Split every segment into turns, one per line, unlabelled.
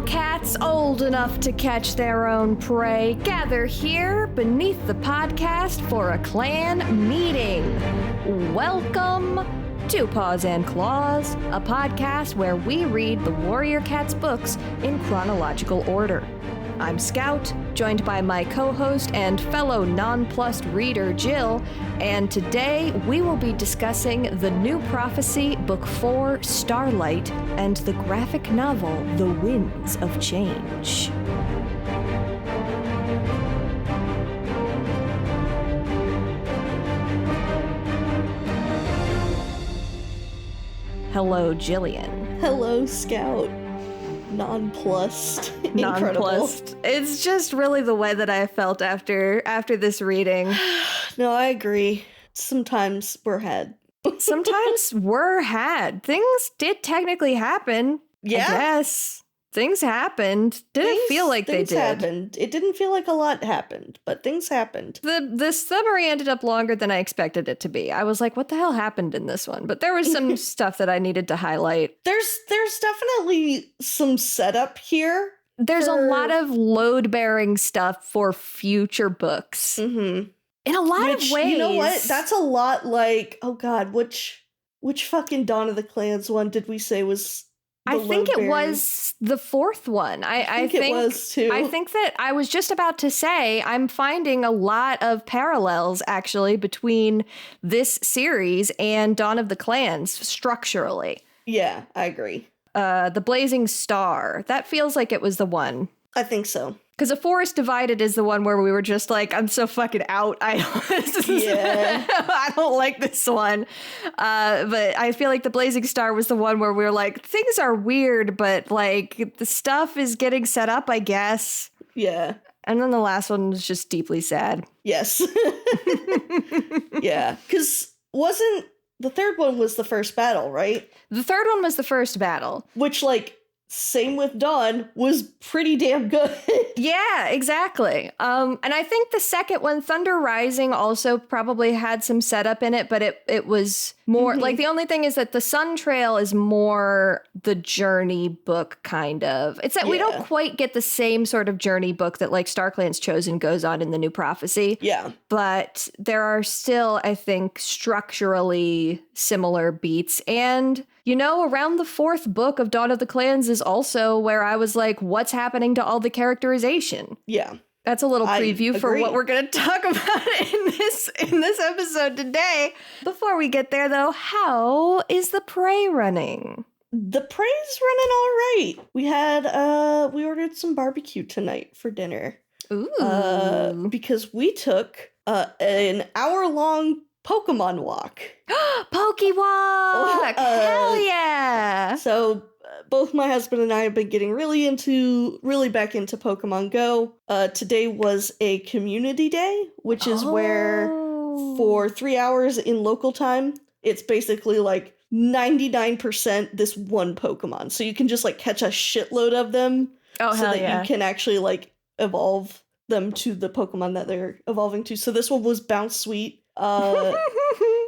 cats old enough to catch their own prey gather here beneath the podcast for a clan meeting. Welcome to Paws and Clause, a podcast where we read the Warrior Cats books in chronological order. I'm Scout, joined by my co-host and fellow nonplussed reader, Jill, and today we will be discussing the New Prophecy, Book 4, Starlight, and the graphic novel, The Winds of Change. Hello, Jillian.
Hello, Scout. Nonplussed.
Nonplussed. It's just really the way that I felt after this reading.
No, I agree. Sometimes we're had.
Sometimes we're had. Things did technically happen.
Yeah.
I guess. Things happened. Didn't feel like they did.
Happened. It didn't feel like a lot happened, but things happened.
The summary ended up longer than I expected it to be. I was like, what the hell happened in this one? But there was some stuff that I needed to highlight.
There's definitely some setup here.
There's a lot of load-bearing stuff for future books.
Mm-hmm.
In a lot of ways.
You know what? That's a lot like, oh god, which fucking Dawn of the Clans one did we say was
I think it was the fourth one. I think
it was too.
I think that I was just about to say I'm finding a lot of parallels actually between this series and Dawn of the Clans structurally.
Yeah, I agree.
The Blazing Star. That feels like it was the one.
I think so.
Because A Forest Divided is the one where we were just like, I'm so fucking out. I don't like this one. But I feel like The Blazing Star was the one where we were like, things are weird, but like the stuff is getting set up, I guess.
Yeah.
And then the last one was just deeply sad.
Yes. Yeah. Because the third one was the first battle, right?
The third one was the first battle.
Which, like, same with Dawn, was pretty damn good.
Yeah, exactly. And I think the second one, Thunder Rising, also probably had some setup in it, but it was more like the only thing is that the Sun Trail is more the journey book kind of. It's that we don't quite get the same sort of journey book that like StarClan's Chosen goes on in the New Prophecy.
Yeah.
But there are still, I think, structurally similar beats. And you know, around the fourth book of Dawn of the Clans is also where I was like, what's happening to all the characterization?
Yeah.
That's a little preview for what we're going to talk about in this episode today. Before we get there, though, how is the prey running?
The prey's running all right. We ordered some barbecue tonight for dinner.
Ooh.
Because we took an hour-long Pokemon walk.
Pokewalk! Hell yeah!
So both my husband and I have been getting really back into Pokemon Go. Today was a community day, which is where for 3 hours in local time, it's basically like 99% this one Pokemon. So you can just like catch a shitload of them.
Oh,
so
hell
that
yeah.
you can actually like evolve them to the Pokemon that they're evolving to. So this one was Bounce Sweet.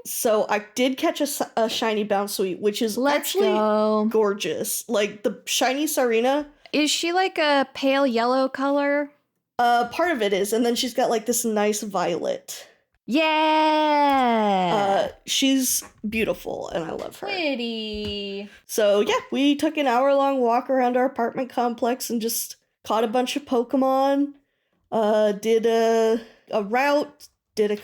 So I did catch a shiny Bounce Sweet, which is gorgeous. Like the shiny Sarina.
Is she like a pale yellow color?
Part of it is, and then she's got like this nice violet.
Yeah.
She's beautiful, and I love her.
Pretty.
So yeah, we took an hour-long walk around our apartment complex and just caught a bunch of Pokemon. Did a route. Did a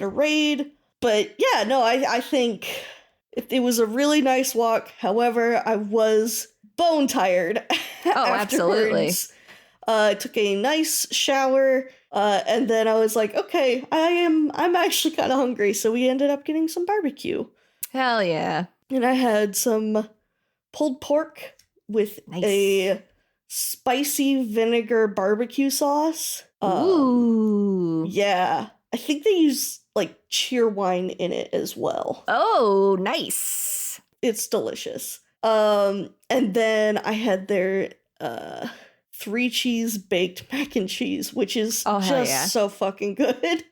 raid. But yeah, no, I think it was a really nice walk. However, I was bone tired.
Oh, absolutely.
I took a nice shower, and then I was like, okay, I'm actually kind of hungry. So we ended up getting some barbecue.
Hell yeah.
And I had some pulled pork with a spicy vinegar barbecue sauce.
Ooh.
Yeah. I think they use like cheerwine in it as well.
Oh, nice.
It's delicious. And then I had their 3-cheese baked mac and cheese, which is so fucking good.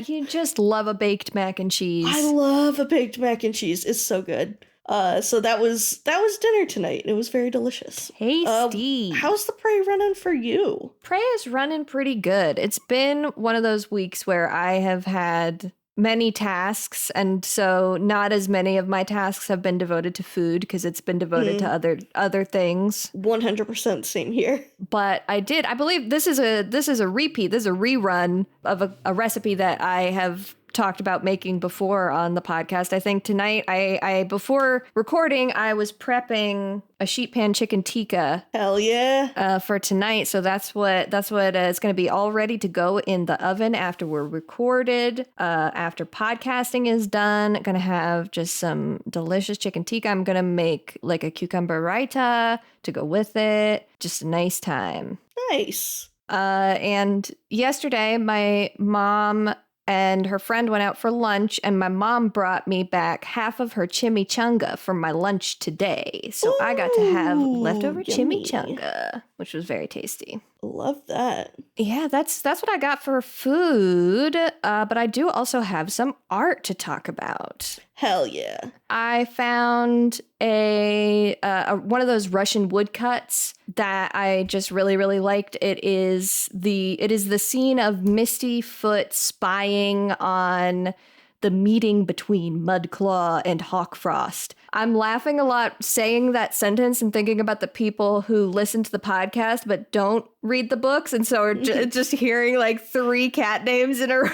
You just love a baked mac and cheese.
I love a baked mac and cheese. It's so good. So that was dinner tonight. It was very delicious.
Tasty.
How's the prey running for you?
Prey is running pretty good. It's been one of those weeks where I have had many tasks, and so not as many of my tasks have been devoted to food because it's been devoted to other things.
100% same here.
But I believe this is a repeat. This is a rerun of a recipe that I have talked about making before on the podcast. I think tonight, I before recording, I was prepping a sheet pan chicken tikka.
Hell yeah.
For tonight. So that's what it's going to be, all ready to go in the oven after we're recorded. After podcasting is done, going to have just some delicious chicken tikka. I'm going to make like a cucumber raita to go with it. Just a nice time.
Nice.
And yesterday, my mom and her friend went out for lunch, and my mom brought me back half of her chimichanga for my lunch today. So I got to have leftover
yummy.
chimichanga, which was very tasty.
Love that.
Yeah, that's what I got for food. But I do also have some art to talk about.
Hell yeah.
I found a one of those Russian woodcuts that I just really, really liked. It is the scene of Misty Foot spying on the meeting between Mudclaw and Hawkfrost. I'm laughing a lot saying that sentence and thinking about the people who listen to the podcast but don't read the books, and so are just hearing like 3 cat names in a row.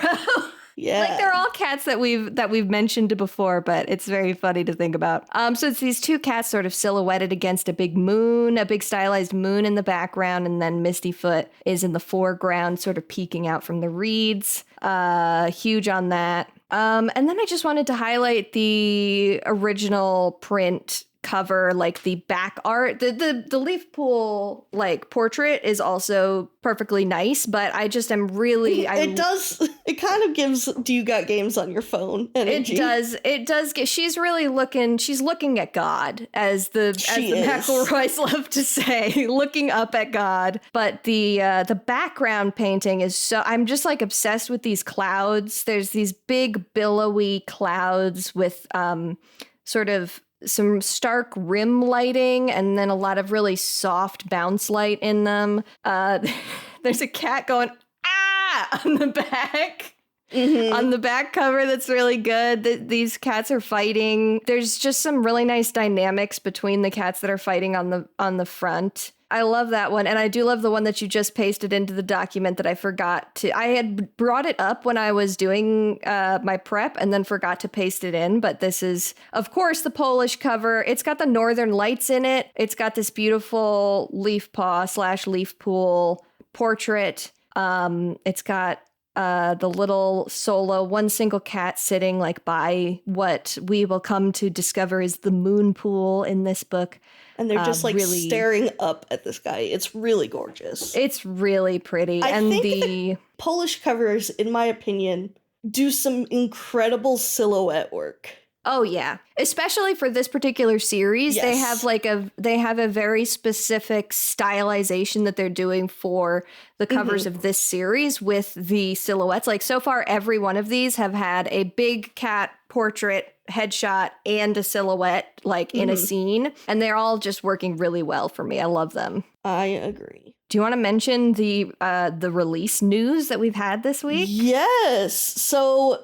Yeah.
Like they're all cats that we've mentioned before, but it's very funny to think about. So it's these 2 cats sort of silhouetted against a big moon, a big stylized moon in the background, and then Mistyfoot is in the foreground, sort of peeking out from the reeds. Huge on that. And then I just wanted to highlight the original print cover, like the back art. The leaf pool like portrait is also perfectly nice, but I just am really
it kind of gives do you got games on your phone energy.
It does get, she's looking at God, as the McElroys love to say, looking up at God. But the background painting is so, I'm just like obsessed with these clouds. There's these big billowy clouds with sort of some stark rim lighting and then a lot of really soft bounce light in them. There's a cat going, ah, on the back. On the back cover that's really good. These cats are fighting. There's just some really nice dynamics between the cats that are fighting on the front. I love that one. And I do love the one that you just pasted into the document that I forgot to. I had brought it up when I was doing my prep and then forgot to paste it in. But this is, of course, the Polish cover. It's got the Northern Lights in it. It's got this beautiful leaf paw / leaf pool portrait. It's got the little solo, one single cat sitting like by what we will come to discover is the moon pool in this book.
And they're just like really staring up at the sky. It's really gorgeous.
It's really pretty.
I think the Polish covers, in my opinion, do some incredible silhouette work.
Oh yeah, especially for this particular series,
yes.
they have a very specific stylization that they're doing for the covers of this series with the silhouettes. Like so far, every one of these have had a big cat portrait, headshot, and a silhouette like in a scene, and they're all just working really well for me. I love them. I
agree.
Do you want to mention the release news that we've had this week?
Yes. So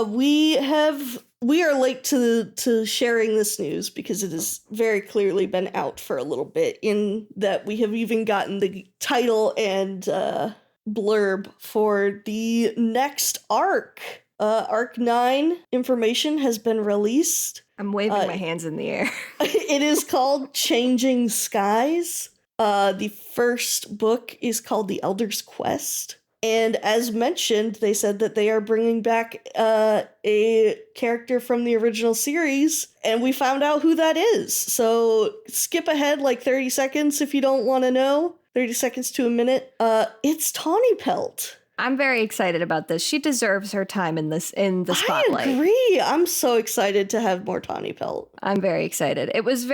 we are late to sharing this news because it has very clearly been out for a little bit, in that we have even gotten the title and blurb for the next arc. Arc 9 information has been released.
I'm waving my hands in the air.
It is called Changing Skies. The first book is called The Elder's Quest. And as mentioned, they said that they are bringing back a character from the original series, and we found out who that is. So skip ahead like 30 seconds if you don't want to know. 30 seconds to a minute. It's Tawny Pelt.
I'm very excited about this. She deserves her time in the spotlight.
I agree. I'm so excited to have more Tawny Pelt.
I'm very excited. It was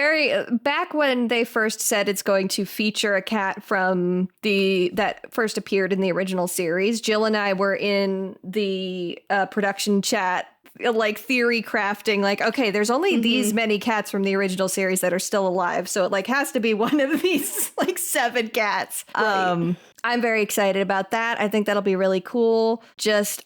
back when they first said it's going to feature a cat from that first appeared in the original series. Jill and I were in the production chat like theory crafting, like, okay, there's only these many cats from the original series that are still alive, so it like has to be one of these like 7 cats.
Right.
I'm very excited about that. I think that'll be really cool.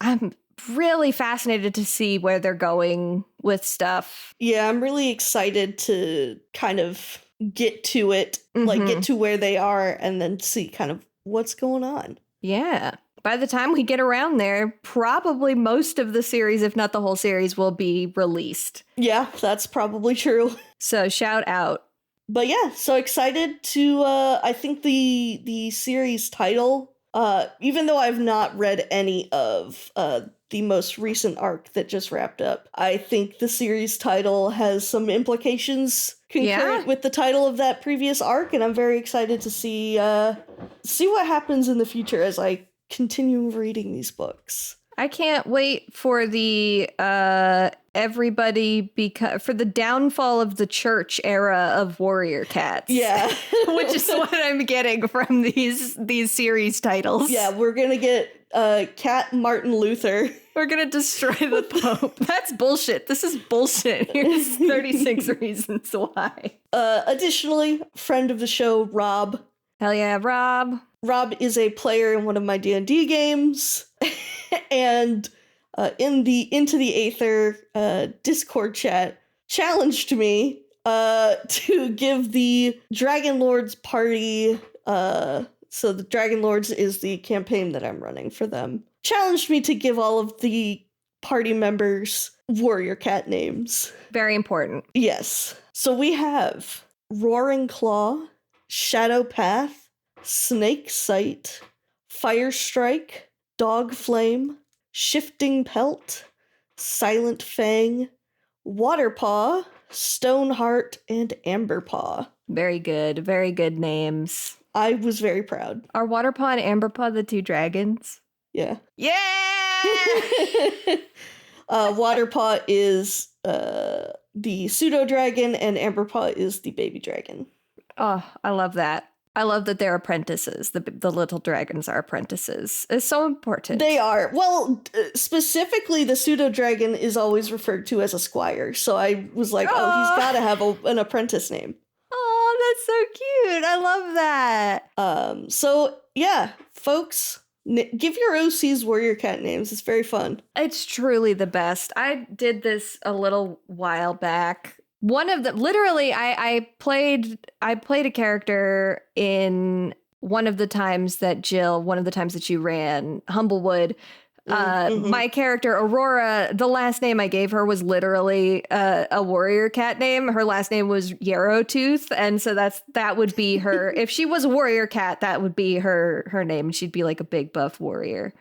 I'm really fascinated to see where they're going with stuff.
Yeah, I'm really excited to kind of get to it, like get to where they are and then see kind of what's going on.
Yeah. By the time we get around there, probably most of the series, if not the whole series, will be released.
Yeah, that's probably true.
So shout out.
But yeah, so excited to, I think the series title, even though I've not read any of the most recent arc that just wrapped up, I think the series title has some implications concurrent with the title of that previous arc, and I'm very excited to see what happens in the future as I continue reading these books.
I can't wait for the for the downfall of the church era of warrior cats.
Yeah.
Which is what I'm getting from these series titles.
Yeah, we're gonna get Cat Martin Luther.
We're gonna destroy the Pope. That's bullshit. This is bullshit. Here's 36 reasons why.
Additionally, friend of the show, Rob.
Hell yeah, Rob.
Rob is a player in one of my D&D games, and in the Into the Aether Discord chat, challenged me to give the Dragon Lords party, so the Dragon Lords is the campaign that I'm running for them, challenged me to give all of the party members warrior cat names.
Very important.
Yes. So we have Roaring Claw, Shadow Path, Snake Sight, Fire Strike, Dog Flame, Shifting Pelt, Silent Fang, Waterpaw, Stoneheart, and Amberpaw.
Very good. Very good names.
I was very proud.
Are Waterpaw and Amberpaw the 2 dragons?
Yeah.
Yeah!
Waterpaw is the pseudo dragon, and Amberpaw is the baby dragon.
Oh, I love that. I love that they're apprentices. The little dragons are apprentices. It's so important.
They are. Well, specifically, the pseudo dragon is always referred to as a squire. So I was like, he's got to have an apprentice name.
Oh, that's so cute. I love that.
So yeah, folks, give your OCs warrior cat names. It's very fun.
It's truly the best. I did this a little while back. One of the literally, I played a character in one of the times that you ran Humblewood. My character Aurora, the last name I gave her was literally a warrior cat name. Her last name was Yarrowtooth, and so that would be her. If she was a warrior cat, that would be her name. She'd be like a big buff warrior.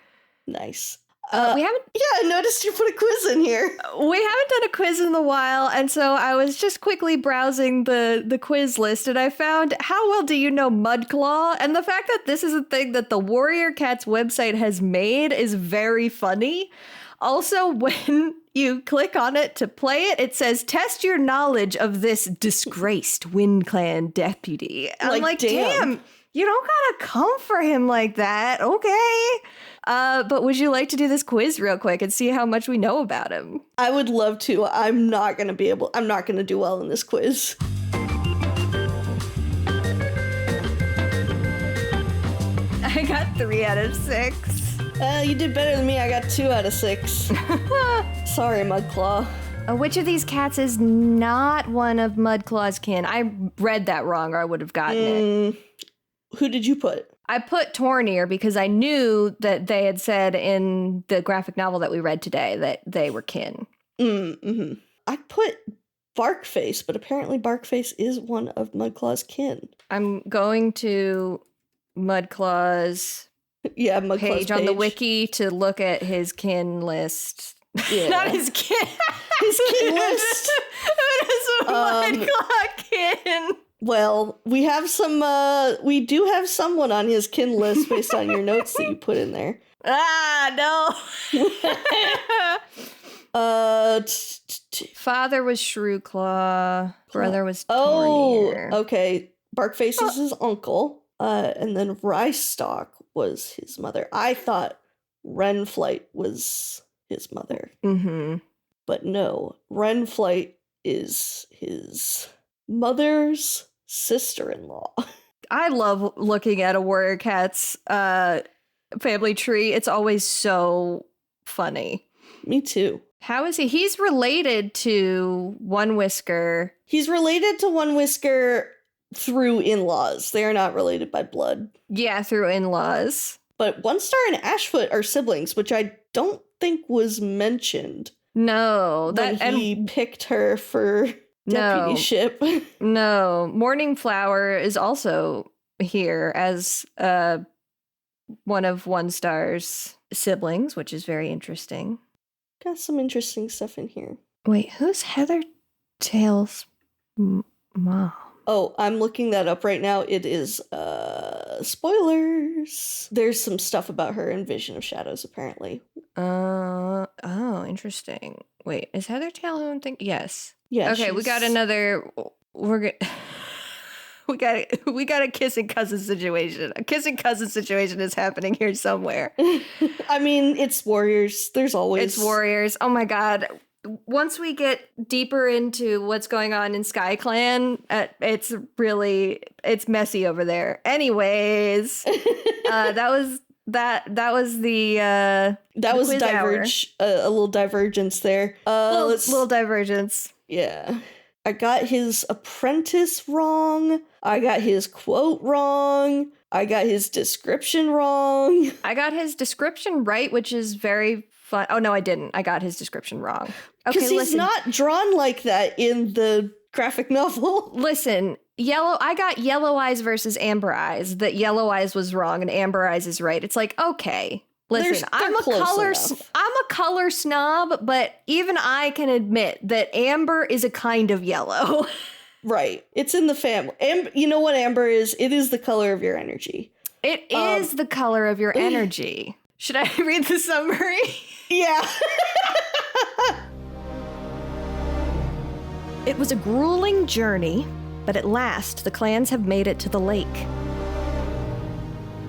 Nice.
We haven't.
Yeah, I noticed you put a quiz in here.
We haven't done a quiz in a while, and so I was just quickly browsing the quiz list, and I found how well do you know Mudclaw? And the fact that this is a thing that the Warrior Cats website has made is very funny. Also, when you click on it to play it, it says test your knowledge of this disgraced Wind Clan deputy. I'm like, damn, you don't gotta come for him like that. Okay. But would you like to do this quiz real quick and see how much we know about him?
I would love to. I'm not going to do well in this quiz.
I got 3 out of 6.
You did better than me. I got 2 out of 6. Sorry, Mudclaw.
Which of these cats is not one of Mudclaw's kin? I read that wrong or I would have gotten it.
Who did you put?
I put Tornir because I knew that they had said in the graphic novel that we read today that they were kin.
Mm-hmm. I put Barkface, but apparently Barkface is one of Mudclaw's kin.
I'm going to Mudclaw's page on the wiki to look at his kin list.
Yeah.
Not his kin.
His kin list.
It is Mudclaw kin.
Well, we do have someone on his kin list based on your notes that you put in there.
No. Father was Shrewclaw. Brother was Tornir.
Oh, okay. Barkface is his uncle. And then Ryestock was his mother. I thought Renflight was his mother.
Mm-hmm.
But no, Renflight is his mother's sister-in-law.
I love looking at a warrior cat's family tree. It's always so funny.
Me too.
How is he? He's related to One Whisker.
He's related to One Whisker through in-laws. They are not related by blood.
Yeah, through in-laws.
But One Star and Ashfoot are siblings, which I don't think was mentioned.
No.
When he picked her for deputyship.
No. Morning Flower is also here as one of One Star's siblings, which is very interesting.
Got some interesting stuff in here.
Wait, who's Heather Tail's mom?
Oh, I'm looking that up right now. It is, spoilers. There's some stuff about her in Vision of Shadows, apparently.
Oh, interesting. Wait, is Heather Tail who I'm thinking? Yes.
Yeah.
Okay, we got another. We got a kissing cousin situation. A kissing cousin situation is happening here somewhere.
I mean, it's warriors. There's always...
It's warriors. Oh my god. Once we get deeper into what's going on in Sky Clan, it's messy over there. Anyways, that was the a little divergence there. Little divergence.
Yeah. I got his apprentice wrong. I got his quote wrong. I got his description wrong.
I got his description right, which is very fun. Oh, no, I didn't. I got his description wrong.
Because he's not drawn like that in the graphic novel.
Listen, I got Yellow Eyes versus Amber Eyes. That Yellow Eyes was wrong and Amber Eyes is right. It's like, okay. Listen, I'm a color snob, but even I can admit that amber is a kind of yellow.
Right. It's in the family. You know what amber is? It is the color of your energy.
It is the color of your energy. Should I read the summary?
Yeah.
It was a grueling journey, but at last the clans have made it to the lake.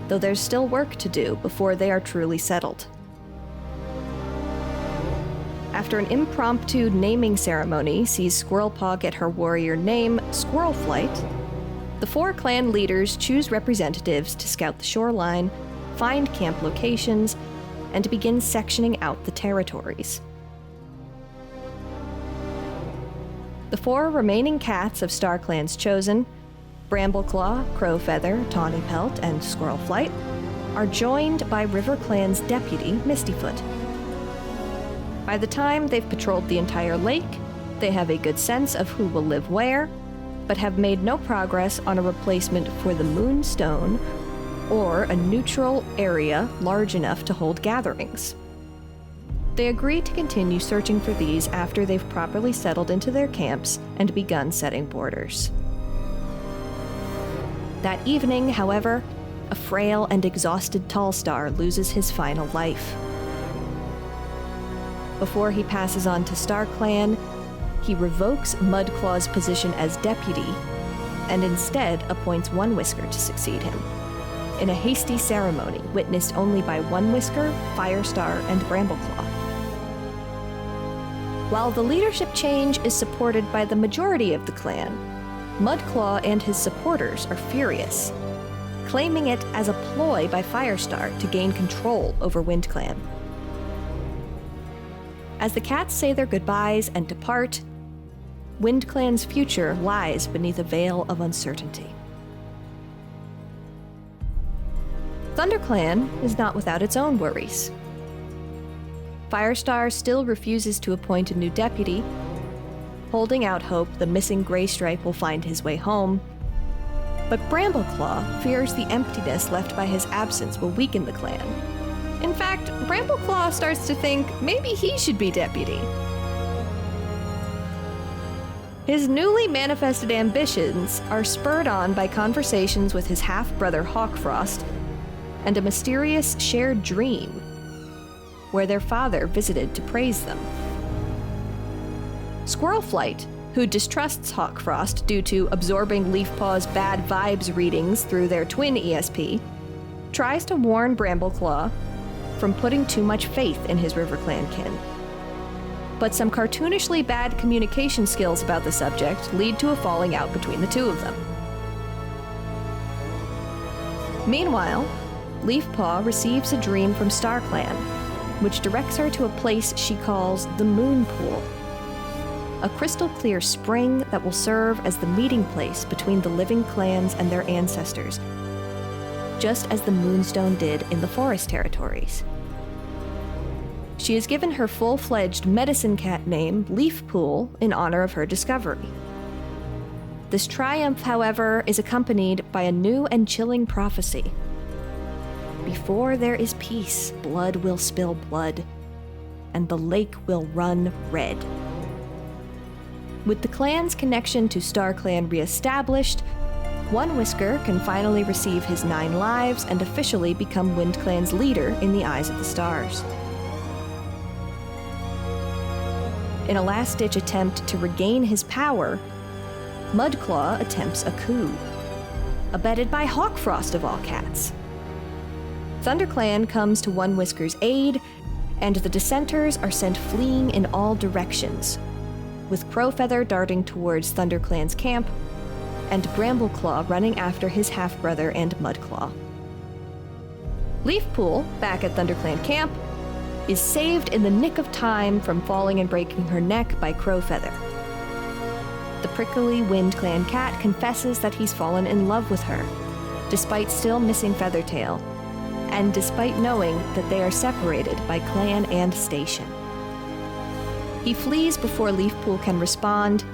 Though there's still work to do before they are truly settled. After an impromptu naming ceremony sees Squirrelpaw get her warrior name, Squirrelflight, the 4 clan leaders choose representatives to scout the shoreline, find camp locations, and to begin sectioning out the territories. The 4 remaining cats of Star Clans chosen, Brambleclaw, Crowfeather, Tawny Pelt, and Squirrelflight, are joined by River Clan's deputy, Mistyfoot. By the time they've patrolled the entire lake, they have a good sense of who will live where, but have made no progress on a replacement for the Moonstone or a neutral area large enough to hold gatherings. They agree to continue searching for these after they've properly settled into their camps and begun setting borders. That evening, however, a frail and exhausted Tallstar loses his final life. Before he passes on to StarClan, he revokes Mudclaw's position as deputy and instead appoints One Whisker to succeed him, in a hasty ceremony witnessed only by One Whisker, Firestar, and Brambleclaw. While the leadership change is supported by the majority of the clan, Mudclaw and his supporters are furious, claiming it as a ploy by Firestar to gain control over WindClan. As the cats say their goodbyes and depart, WindClan's future lies beneath a veil of uncertainty. ThunderClan is not without its own worries. Firestar still refuses to appoint a new deputy, holding out hope the missing Graystripe will find his way home. But Brambleclaw fears the emptiness left by his absence will weaken the clan. In fact, Brambleclaw starts to think maybe he should be deputy. His newly manifested ambitions are spurred on by conversations with his half-brother Hawkfrost and a mysterious shared dream where their father visited to praise them. Squirrelflight, who distrusts Hawkfrost due to absorbing Leafpaw's bad vibes readings through their twin ESP, tries to warn Brambleclaw from putting too much faith in his RiverClan kin. but some cartoonishly bad communication skills about the subject lead to a falling out between the two of them. Meanwhile, Leafpaw receives a dream from StarClan, which directs her to a place she calls the Moon Pool, a crystal-clear spring that will serve as the meeting place between the living clans and their ancestors, just as the Moonstone did in the Forest Territories. She is given her full-fledged medicine cat name, Leafpool, in honor of her discovery. This triumph, however, is accompanied by a new and chilling prophecy. Before there is peace, blood will spill blood, and the lake will run red. With the clan's connection to StarClan reestablished, One Whisker can finally receive his 9 lives and officially become WindClan's leader in the eyes of the stars. In a last-ditch attempt to regain his power, Mudclaw attempts a coup, abetted by Hawkfrost of all cats. ThunderClan comes to One Whisker's aid, and the dissenters are sent fleeing in all directions, with Crowfeather darting towards ThunderClan's camp, and Brambleclaw running after his half-brother and Mudclaw. Leafpool, back at ThunderClan camp, is saved in the nick of time from falling and breaking her neck by Crowfeather. The prickly WindClan cat confesses that he's fallen in love with her, despite still missing Feathertail, and despite knowing that they are separated by clan and station. He flees before Leafpool can respond,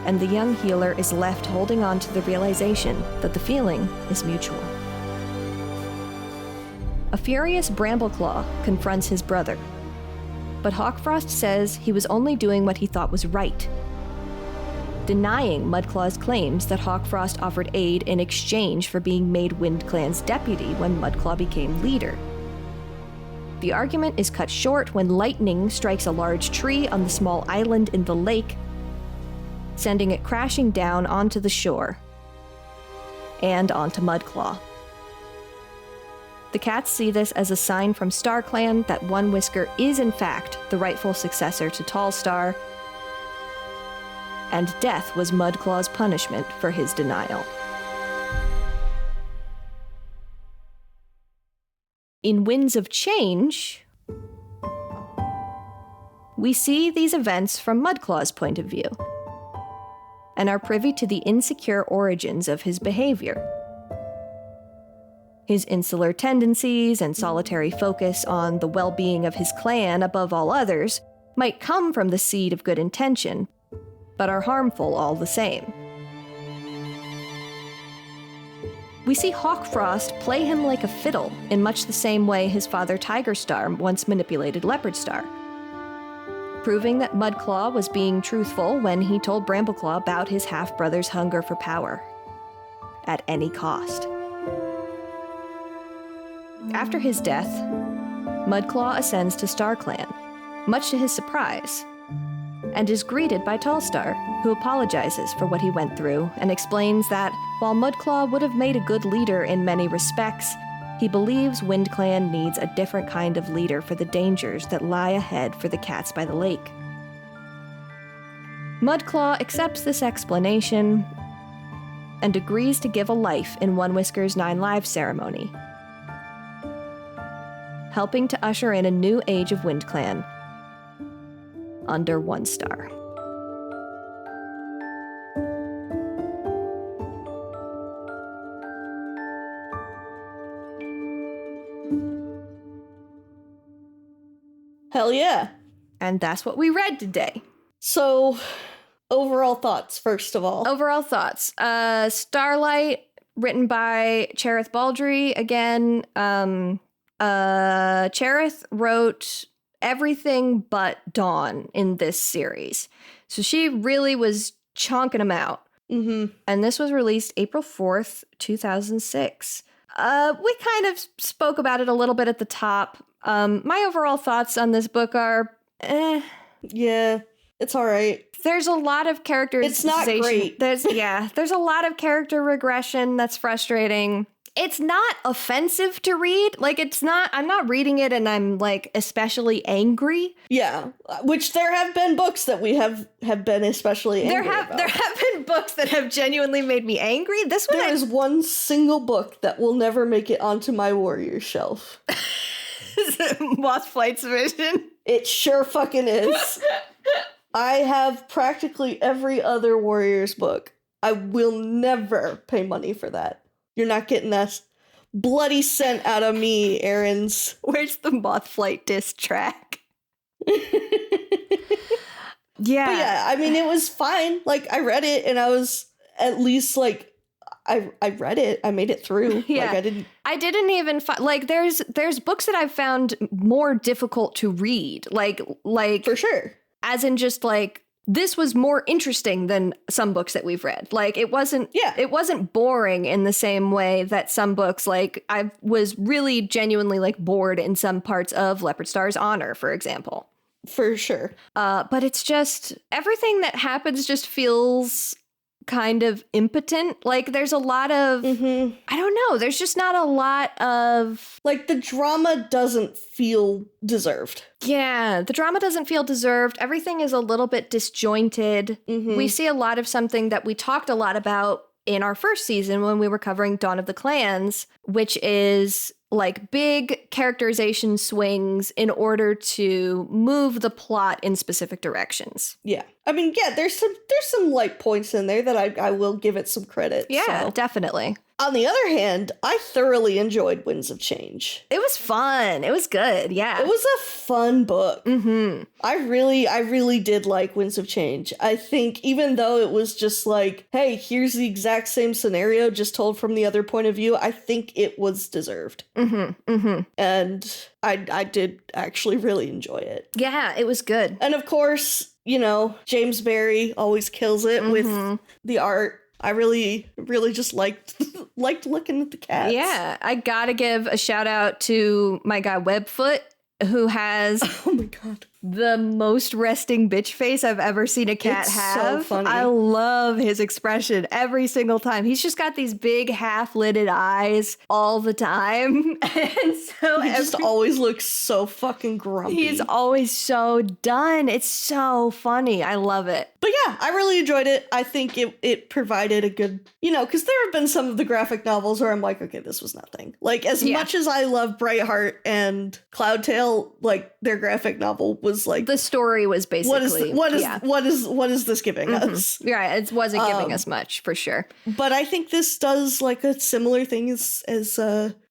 and the young healer is left holding on to the realization that the feeling is mutual. A furious Brambleclaw confronts his brother, but Hawkfrost says he was only doing what he thought was right, denying Mudclaw's claims that Hawkfrost offered aid in exchange for being made WindClan's deputy when Mudclaw became leader. The argument is cut short when lightning strikes a large tree on the small island in the lake, sending it crashing down onto the shore and onto Mudclaw. The cats see this as a sign from StarClan that One Whisker is in fact the rightful successor to Tallstar, and death was Mudclaw's punishment for his denial. In Winds of Change, we see these events from Mudclaw's point of view, and are privy to the insecure origins of his behavior. His insular tendencies and solitary focus on the well-being of his clan above all others might come from the seed of good intention, but are harmful all the same. We see Hawkfrost play him like a fiddle in much the same way his father Tigerstar once manipulated Leopardstar, proving that Mudclaw was being truthful when he told Brambleclaw about his half-brother's hunger for power, at any cost. After his death, Mudclaw ascends to StarClan, much to his surprise, and is greeted by Tallstar, who apologizes for what he went through and explains that, while Mudclaw would have made a good leader in many respects, he believes WindClan needs a different kind of leader for the dangers that lie ahead for the cats by the lake. Mudclaw accepts this explanation and agrees to give a life in One Whisker's 9 Lives ceremony, helping to usher in a new age of WindClan under One Star.
Hell yeah.
And that's what we read today.
So, overall thoughts, first of all.
Overall thoughts. Starlight, written by Cherith Baldry. Again, Cherith wrote everything but Dawn in this series. So she really was chonking them out.
Mm-hmm.
And this was released April 4th, 2006. We kind of spoke about it a little bit at the top. My overall thoughts on this book are,
Yeah, it's all right.
There's a lot of characterization.
It's not great.
There's a lot of character regression that's frustrating. it's not offensive to read. Like, I'm not reading it and I'm like especially angry.
Yeah, which there have been books that we have been especially angry about.
There have been books that have genuinely made me angry. This one,
there is one single book that will never make it onto my warrior shelf.
Moth Flight's Vision.
It sure fucking is. I have practically every other Warriors book. I will never pay money for that. You're not getting that bloody cent out of me, Erin's.
Where's the Moth Flight diss track? Yeah.
But yeah, I mean, it was fine. Like, I read it and I was at least like, I read it. I made it through.
Yeah.
Like,
I didn't even like there's books that I've found more difficult to read. Like
for sure.
As in just like, this was more interesting than some books that we've read. Like, it wasn't boring in the same way that some books, like, I was really genuinely like bored in some parts of Leopard Star's Honor, for example.
For sure.
But it's just, everything that happens just feels kind of impotent. Like, there's a lot of, I don't know, there's just not a lot of...
Like, the drama doesn't feel deserved.
Yeah, the drama doesn't feel deserved. Everything is a little bit disjointed. We see a lot of something that we talked a lot about in our first season when we were covering Dawn of the Clans, which is like big characterization swings in order to move the plot in specific directions.
Yeah. I mean, yeah, there's some light points in there that I will give it some credit.
Yeah,
so.
Definitely.
On the other hand, I thoroughly enjoyed Winds of Change.
It was fun. It was good. Yeah.
It was a fun book. I really did like Winds of Change. I think even though it was just like, hey, here's the exact same scenario just told from the other point of view, I think it was deserved. And I did actually really enjoy it.
Yeah, it was good.
And of course, you know, James Barry always kills it with the art. I really just liked looking at the cats.
Yeah, I gotta give a shout out to my guy Webfoot, who has
oh my god,
the most resting bitch face I've ever seen a cat have.
So funny.
I love his expression every single time. He's just got these big half-lidded eyes all the time. And so
he just always looks so fucking grumpy.
He's always so done. It's so funny. I love it.
But yeah, I really enjoyed it. I think it provided a good, you know, because there have been some of the graphic novels where I'm like, okay, this was nothing. Like, as much as I love Brightheart and Cloudtail, like, their graphic novel was like,
the story was basically
what is this giving us?
Yeah, it wasn't giving us much, for sure.
But I think this does like a similar thing as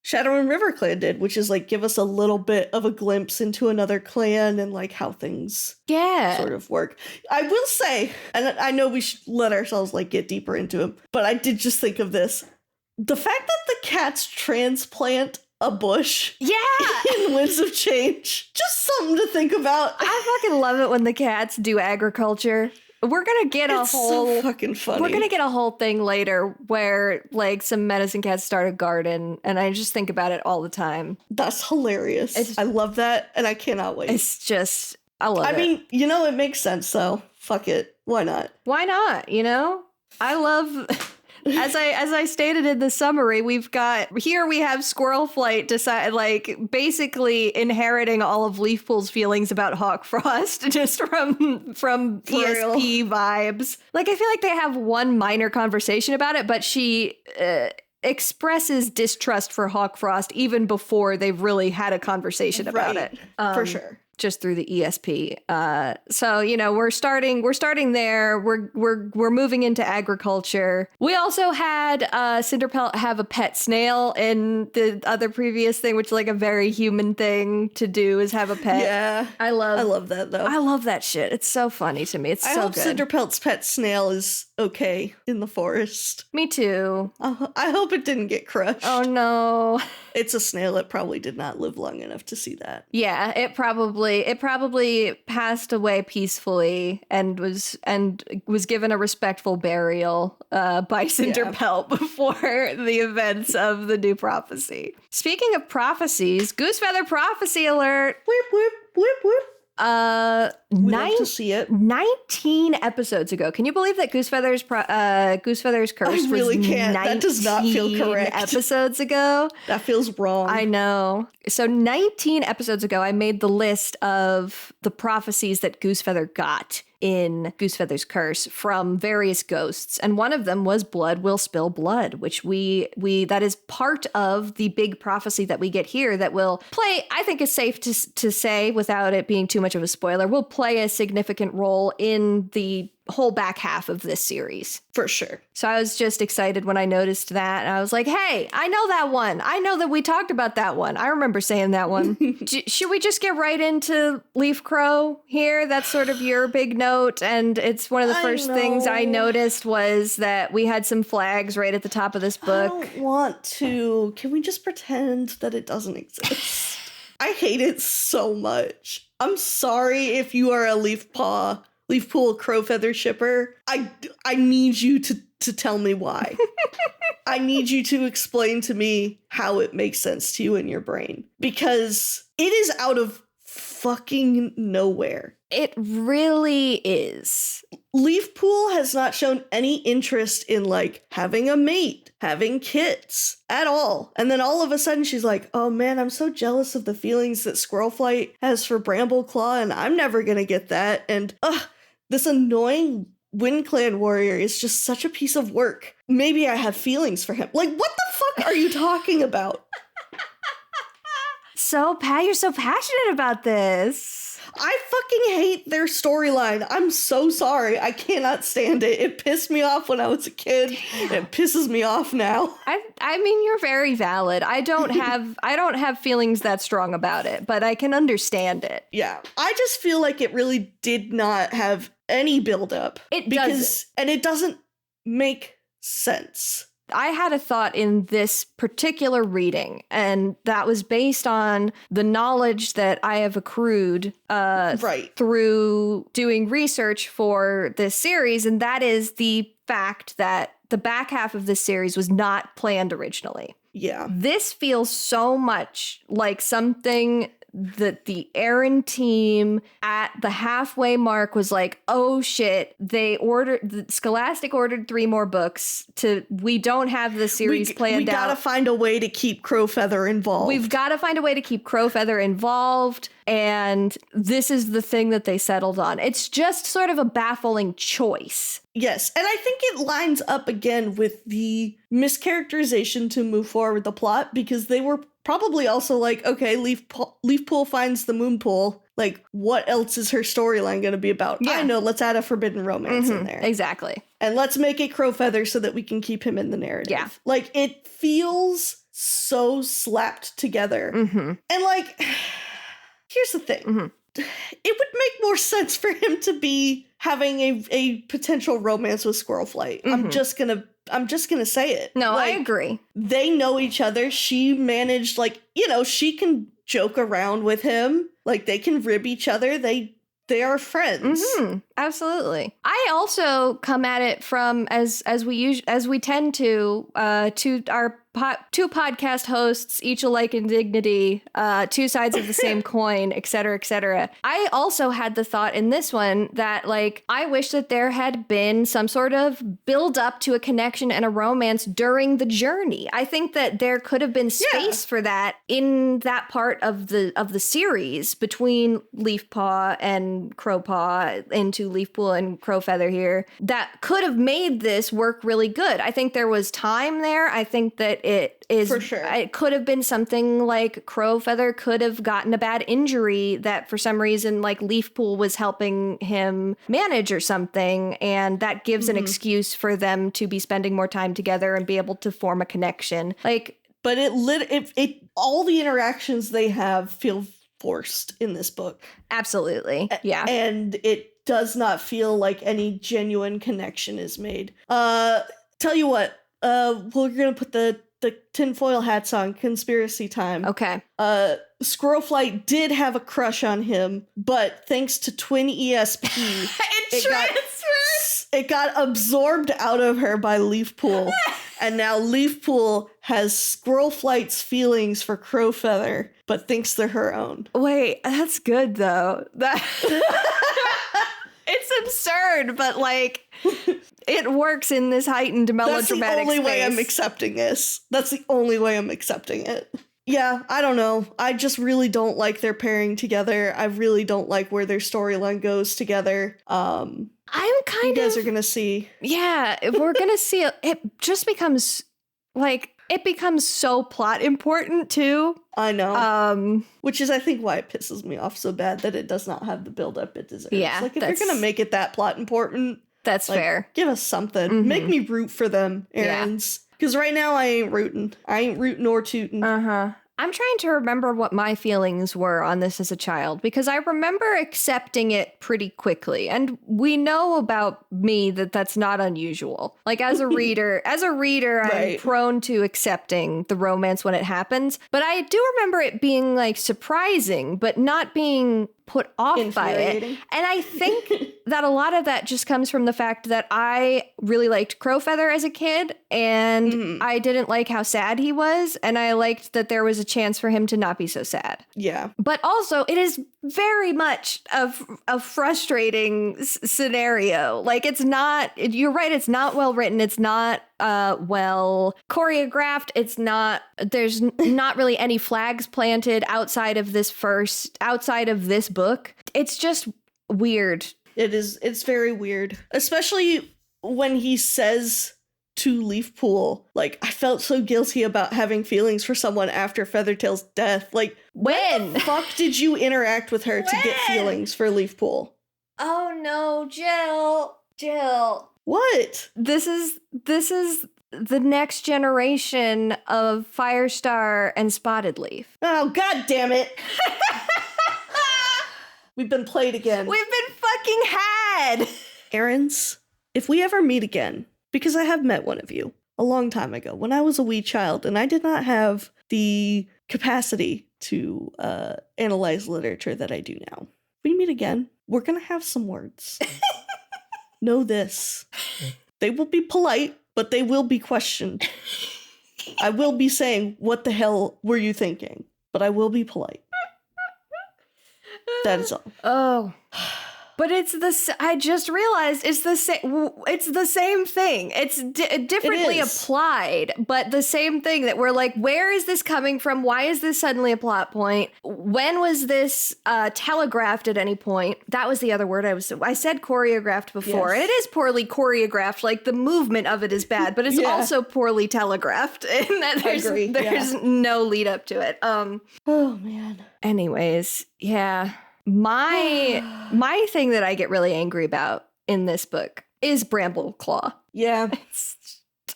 Shadow and River Clan did, which is like give us a little bit of a glimpse into another clan and like how things sort of work. I will say, and I know we should let ourselves like get deeper into it, but I did just think of this. The fact that the cats transplant a bush in Winds of Change, just something to think about.
I fucking love it when the cats do agriculture. We're gonna get
so fucking funny.
We're gonna get a whole thing later where like some medicine cats start a garden, and I just think about it all the time.
That's hilarious. I love that, and I cannot wait.
It's just, I love it.
I mean, you know, it makes sense, so fuck it. Why not?
Why not? You know, I love. As I stated in the summary, we have Squirrel Flight basically inheriting all of Leafpool's feelings about Hawk Frost just from ESP vibes. Like, I feel like they have one minor conversation about it, but she expresses distrust for Hawk Frost even before they've really had a conversation about it.
For sure.
Just through the ESP. So, you know, we're starting there. We're moving into agriculture. We also had Cinderpelt have a pet snail in the other previous thing, which is like a very human thing to do, is have a pet.
Yeah. I love that though.
I love that shit. It's so funny to me. It's so good. I hope
Cinderpelt's pet snail is okay in the forest.
Me too.
I hope it didn't get crushed.
Oh no.
It's a snail that probably did not live long enough to see that.
Yeah, it probably passed away peacefully and was given a respectful burial by Cinderpelt before the events of the new prophecy. Speaking of prophecies, Goosefeather prophecy alert!
Whip, whip, whip, whip. We love to see it.
19 episodes ago. Can you believe that Goosefeather's Curse
I really
was
can't. That does not feel correct.
episodes ago?
That feels wrong.
I know. So 19 episodes ago, I made the list of the prophecies that Goosefeather got in Goosefeather's Curse from various ghosts, and one of them was blood will spill blood, which we that is part of the big prophecy that we get here that will play, I think is safe to say without it being too much of a spoiler, will play a significant role in the whole back half of this series.
For sure.
So I was just excited when I noticed that, and I was like, hey, I know that one. I know that we talked about that one. I remember saying that one. Should we just get right into Leaf Crow here? That's sort of your big note, and it's one of the first things I noticed was that we had some flags right at the top of this book.
I don't want to. Can we just pretend that it doesn't exist? I hate it so much. I'm sorry if you are a Leafpool Crowfeather shipper. I need you to tell me why. I need you to explain to me how it makes sense to you in your brain. Because it is out of fucking nowhere.
It really is.
Leafpool has not shown any interest in, like, having a mate, having kids at all. And then all of a sudden she's like, oh man, I'm so jealous of the feelings that Squirrelflight has for Brambleclaw, and I'm never gonna get that. And, this annoying Wind Clan warrior is just such a piece of work. Maybe I have feelings for him. Like, what the fuck are you talking about?
So, Pat, you're so passionate about this.
I fucking hate their storyline. I'm so sorry. I cannot stand it. It pissed me off when I was a kid. It pisses me off now.
I mean, you're very valid. I don't have feelings that strong about it, but I can understand it.
Yeah. I just feel like it really did not have any buildup.
It doesn't.
And it doesn't make sense.
I had a thought in this particular reading, and that was based on the knowledge that I have accrued through doing research for this series, and that is the fact that the back half of this series was not planned originally.
Yeah.
This feels so much like something that the Erin team at the halfway mark was like, oh shit, Scholastic ordered 3 more books we don't have the series planned out.
We gotta find a way to keep Crowfeather involved.
We've gotta find a way to keep Crowfeather involved, and this is the thing that they settled on. It's just sort of a baffling choice.
Yes, and I think it lines up again with the mischaracterization to move forward with the plot, because they were probably also like, okay, Leafpool finds the Moonpool. Like, what else is her storyline going to be about? Yeah. I know, let's add a forbidden romance in there.
Exactly.
And let's make it Crowfeather so that we can keep him in the narrative.
Yeah.
Like, it feels so slapped together. Mm-hmm. And, like, here's the thing. Mm-hmm. It would make more sense for him to be having a potential romance with Squirrelflight. Mm-hmm. I'm just gonna say it.
No, like, I agree.
They know each other. She managed, like, she can joke around with him. Like, they can rib each other. They are friends.
Mm-hmm. Absolutely. I also come at it from as we tend to our two podcast hosts, each alike in dignity, 2 sides of the same coin, et cetera, et cetera. I also had the thought in this one that, like, I wish that there had been some sort of build up to a connection and a romance during the journey. I think that there could have been space for that in that part of the series between Leafpaw and Crowpaw into Leafpool and Crowfeather here that could have made this work really good. I think there was time there. I think that it is
for sure.
It could have been something like Crowfeather could have gotten a bad injury that for some reason, like, Leafpool was helping him manage or something, and that gives an excuse for them to be spending more time together and be able to form a connection. Like,
but it all the interactions they have feel forced in this book.
Absolutely. Yeah.
And it does not feel like any genuine connection is made. Tell you what, we're gonna put the tinfoil hats on. Conspiracy time.
Okay.
Squirrelflight did have a crush on him, but thanks to Twin ESP, it got absorbed out of her by Leafpool, and now Leafpool has Squirrelflight's feelings for Crowfeather, but thinks they're her own.
Wait, that's good though. That it's absurd, but like it works in this heightened melodramatic
That's the only way
space.
I'm accepting this. That's the only way I'm accepting it. Yeah, I don't know. I just really don't like their pairing together. I really don't like where their storyline goes together.
I'm kind
You
of.
guys are gonna see.
Yeah, if we're gonna see it. It just becomes like it becomes so plot important too.
I know. Which is, I think, why it pisses me off so bad that it does not have the build-up it deserves.
Yeah,
like, if you're gonna make it that plot important,
That's
like,
fair.
give us something.
Mhm.
Make me root for them, Erin's. Because right now I ain't rooting. I ain't rooting or tooting.
I'm trying to remember what my feelings were on this as a child, because I remember accepting it pretty quickly. And we know about me that that's not unusual. Like as a reader, I'm
Right.
prone to accepting the romance when it happens. But I do remember it being like surprising, but not being put off by it.
Infuriating.
And I think that a lot of that just comes from the fact that I really liked Crowfeather as a kid, and I didn't like how sad he was, and I liked that there was a chance for him to not be so sad.
Yeah.
But also, it is very much a frustrating scenario. Like, it's not, you're right, it's not well written, it's not well choreographed, there's not really any flags planted outside of this book. It's just weird.
It's very weird. Especially when he says to Leafpool, like, I felt so guilty about having feelings for someone after Feathertail's death. Like,
When?
the fuck did you interact with her to get
When?
feelings for Leafpool?
Oh no, Jill.
What?
This is the next generation of Firestar and Spotted Leaf.
Oh, god damn it. We've been played again.
We've been fucking had.
Erin's, if we ever meet again, because I have met one of you a long time ago when I was a wee child and I did not have the capacity to analyze literature that I do now. If we meet again, we're going to have some words. Know this. They will be polite, but they will be questioned. I will be saying, what the hell were you thinking? But I will be polite. That is all.
Oh. But I just realized it's the same thing. It's differently applied, but the same thing that we're like, where is this coming from? Why is this suddenly a plot point? When was this telegraphed at any point? That was the other word I said choreographed before.
Yes.
And it is poorly choreographed. Like the movement of it is bad, but it's also poorly telegraphed. And that there's no lead up to it.
Oh man.
Anyways, yeah. My thing that I get really angry about in this book is Brambleclaw.
Yeah.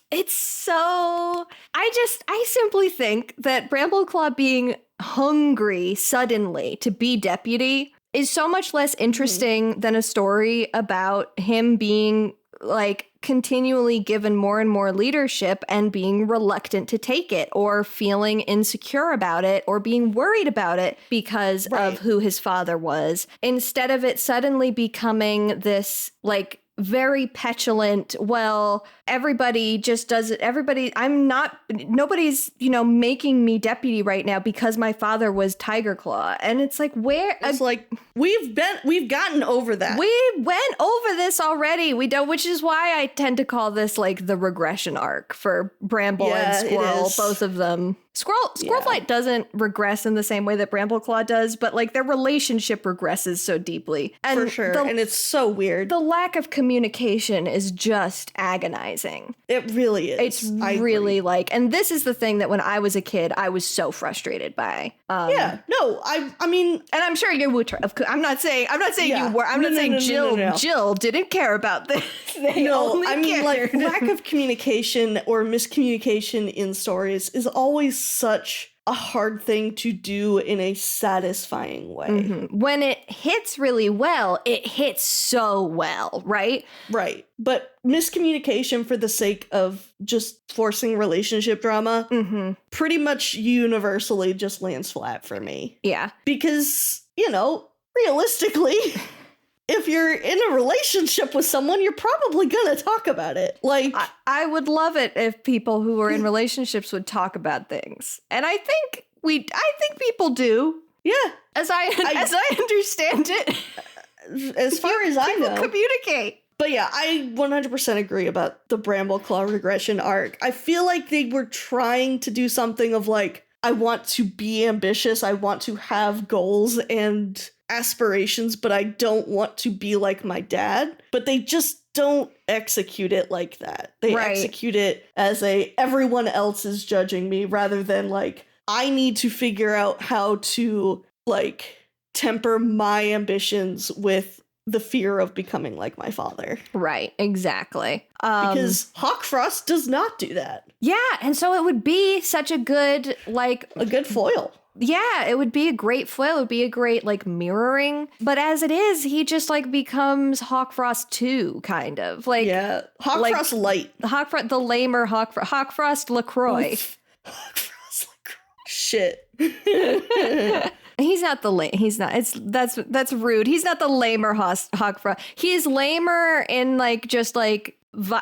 It's so... I simply think that Brambleclaw being hungry suddenly to be deputy is so much less interesting than a story about him being, like, continually given more and more leadership and being reluctant to take it or feeling insecure about it or being worried about it because of who his father was, instead of it suddenly becoming this, like, very petulant, well, everybody just does it. Nobody's, making me deputy right now because my father was Tiger Claw. And it's like, it's
like, we've gotten over that.
We went over this already. We don't, which is why I tend to call this like the regression arc for Bramble and Squirrel, both of them. Squirrelflight doesn't regress in the same way that Brambleclaw does, but like their relationship regresses so deeply. And
for sure. And it's so weird.
The lack of communication is just agonizing.
It really is.
It's really like, and this is the thing that when I was a kid, I was so frustrated by.
I mean,
and I'm sure you would. I'm not saying you were. I'm not saying Jill didn't care about this.
Like lack of communication or miscommunication in stories is always such a hard thing to do in a satisfying way.
Mm-hmm. When it hits really well, it hits so well, right?
Right. But miscommunication for the sake of just forcing relationship drama pretty much universally just lands flat for me.
Yeah.
Because, realistically, if you're in a relationship with someone, you're probably gonna talk about it. Like,
I would love it if people who are in relationships would talk about things. And I think people do.
Yeah.
As I understand it.
As far as I know.
Communicate.
But yeah, I 100% agree about the Brambleclaw regression arc. I feel like they were trying to do something of like, I want to be ambitious, I want to have goals and aspirations, but I don't want to be like my dad. But they just don't execute it like that. They execute it as everyone else is judging me rather than like, I need to figure out how to like temper my ambitions with the fear of becoming like my father.
Right, exactly.
Because Hawkfrost does not do that.
Yeah, and so it would be such a good, like...
a good foil.
Yeah, it would be a great foil. It would be a great, like, mirroring. But as it is, he just, like, becomes Hawkfrost 2, kind of. Like,
yeah, Hawkfrost Light.
The lamer Hawkfrost LaCroix.
Hawkfrost LaCroix. Shit.
He's not that's rude. He's not the lamer Hawkfrost. He's lamer in like just like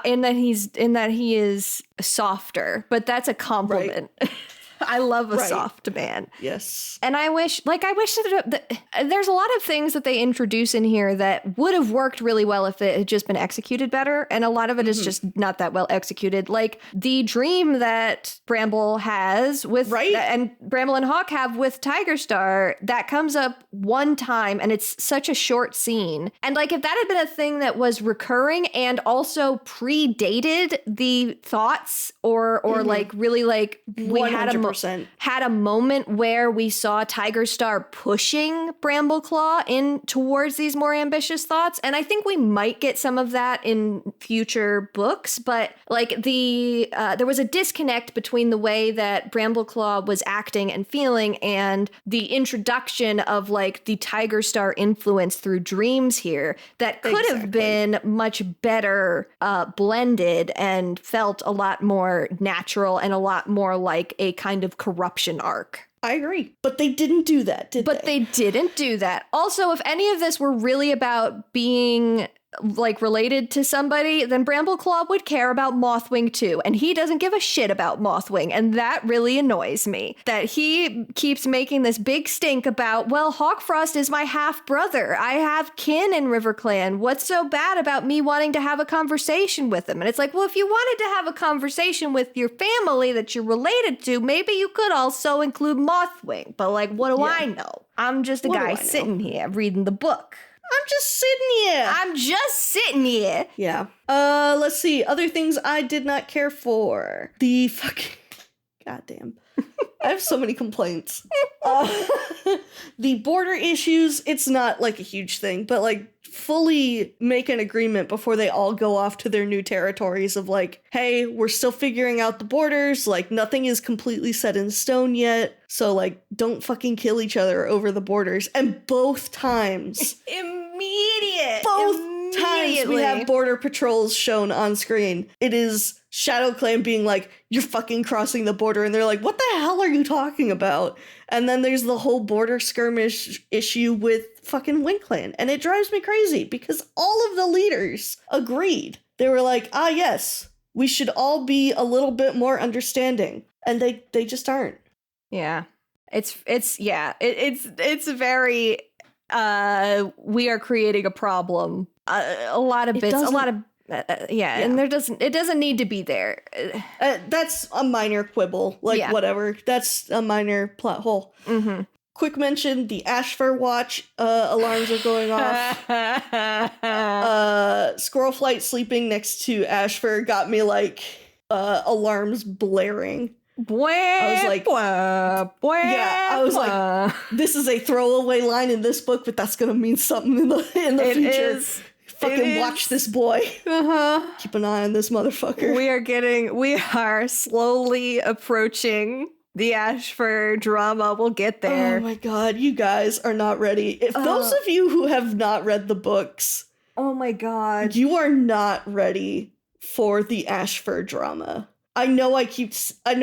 in that he is softer, but that's a compliment. Right. I love a soft man.
Yes.
And I wish that there's a lot of things that they introduce in here that would have worked really well if it had just been executed better. And a lot of it is just not that well executed. Like the dream that Bramble has with, and Bramble and Hawk have with Tiger Star, that comes up one time and it's such a short scene. And like, if that had been a thing that was recurring and also predated the thoughts or like really like we 100%. Had a moment where we saw Tiger Star pushing Brambleclaw in towards these more ambitious thoughts. And I think we might get some of that in future books. But like there was a disconnect between the way that Brambleclaw was acting and feeling and the introduction of like the Tiger Star influence through dreams here that could have been much better blended and felt a lot more natural and a lot more like a kind of corruption arc.
I agree. But they didn't do that, did they?
But they didn't do that. Also, if any of this were really about being like related to somebody, then Brambleclaw would care about Mothwing too. And he doesn't give a shit about Mothwing. And that really annoys me. That he keeps making this big stink about, well, Hawkfrost is my half brother. I have kin in RiverClan. What's so bad about me wanting to have a conversation with him? And it's like, well, if you wanted to have a conversation with your family that you're related to, maybe you could also include Mothwing. But like, what do I know? I'm just a guy sitting here reading the book.
I'm just sitting here. Yeah. Let's see. Other things I did not care for. The fucking... Goddamn. I have so many complaints. The border issues, it's not like a huge thing, but like fully make an agreement before they all go off to their new territories of like, hey, we're still figuring out the borders, like nothing is completely set in stone yet, so like don't fucking kill each other over the borders. And both times times we have border patrols shown on screen, it is ShadowClan being like, you're fucking crossing the border, and they're like, what the hell are you talking about? And then there's the whole border skirmish issue with fucking WindClan, and it drives me crazy because all of the leaders agreed. They were like, yes, we should all be a little bit more understanding, and they just aren't.
Yeah, it's very we are creating a problem. A lot of bits, a lot of and it doesn't need to be there.
That's a minor quibble, like whatever. That's a minor plot hole. Mm-hmm. Quick mention: the Ashfur Watch alarms are going off. Squirrelflight sleeping next to Ashfur got me like alarms blaring. I was like, I was like, this is a throwaway line in this book, but that's gonna mean something in the future. Fucking watch this boy. Keep an eye on this motherfucker.
We are slowly approaching the Ashfur drama. We'll get there.
Oh my god, you guys are not ready. If those of you who have not read the books,
oh my god,
you are not ready for the Ashfur drama. I know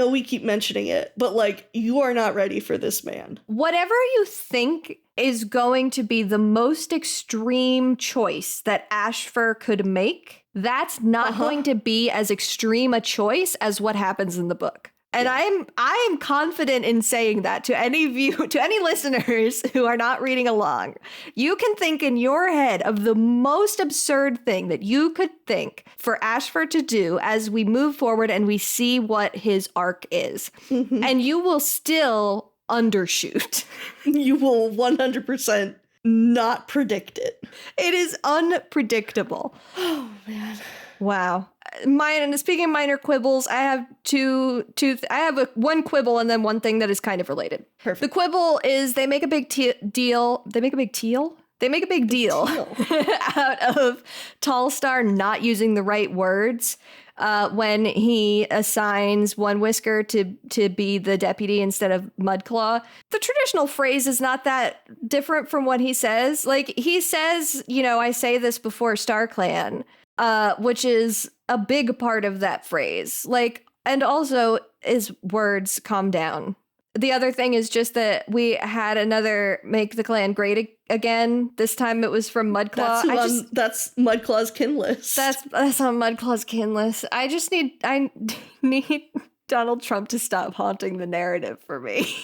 we keep mentioning it, but like, you are not ready for this man.
Whatever you think is going to be the most extreme choice that Ashfur could make, that's not going to be as extreme a choice as what happens in the book. And I am confident in saying that to any listeners who are not reading along. You can think in your head of the most absurd thing that you could think for Ashfur to do as we move forward and we see what his arc is. And you will still undershoot.
You will 100% not predict it.
It is unpredictable.
Oh, man.
Wow. Speaking of minor quibbles, I have one quibble and then one thing that is kind of related.
Perfect.
The quibble is they make a big deal. They make a big deal out of Tallstar not using the right words when he assigns One Whisker to be the deputy instead of Mudclaw. The traditional phrase is not that different from what he says. Like, he says, I say this before StarClan, which is a big part of that phrase. Like, and also is words calm down. The other thing is just that we had another Make the Clan Great Again. This time it was from Mudclaw.
That's Mudclaw's kin list.
That's on Mudclaw's kin list. I need Donald Trump to stop haunting the narrative for me.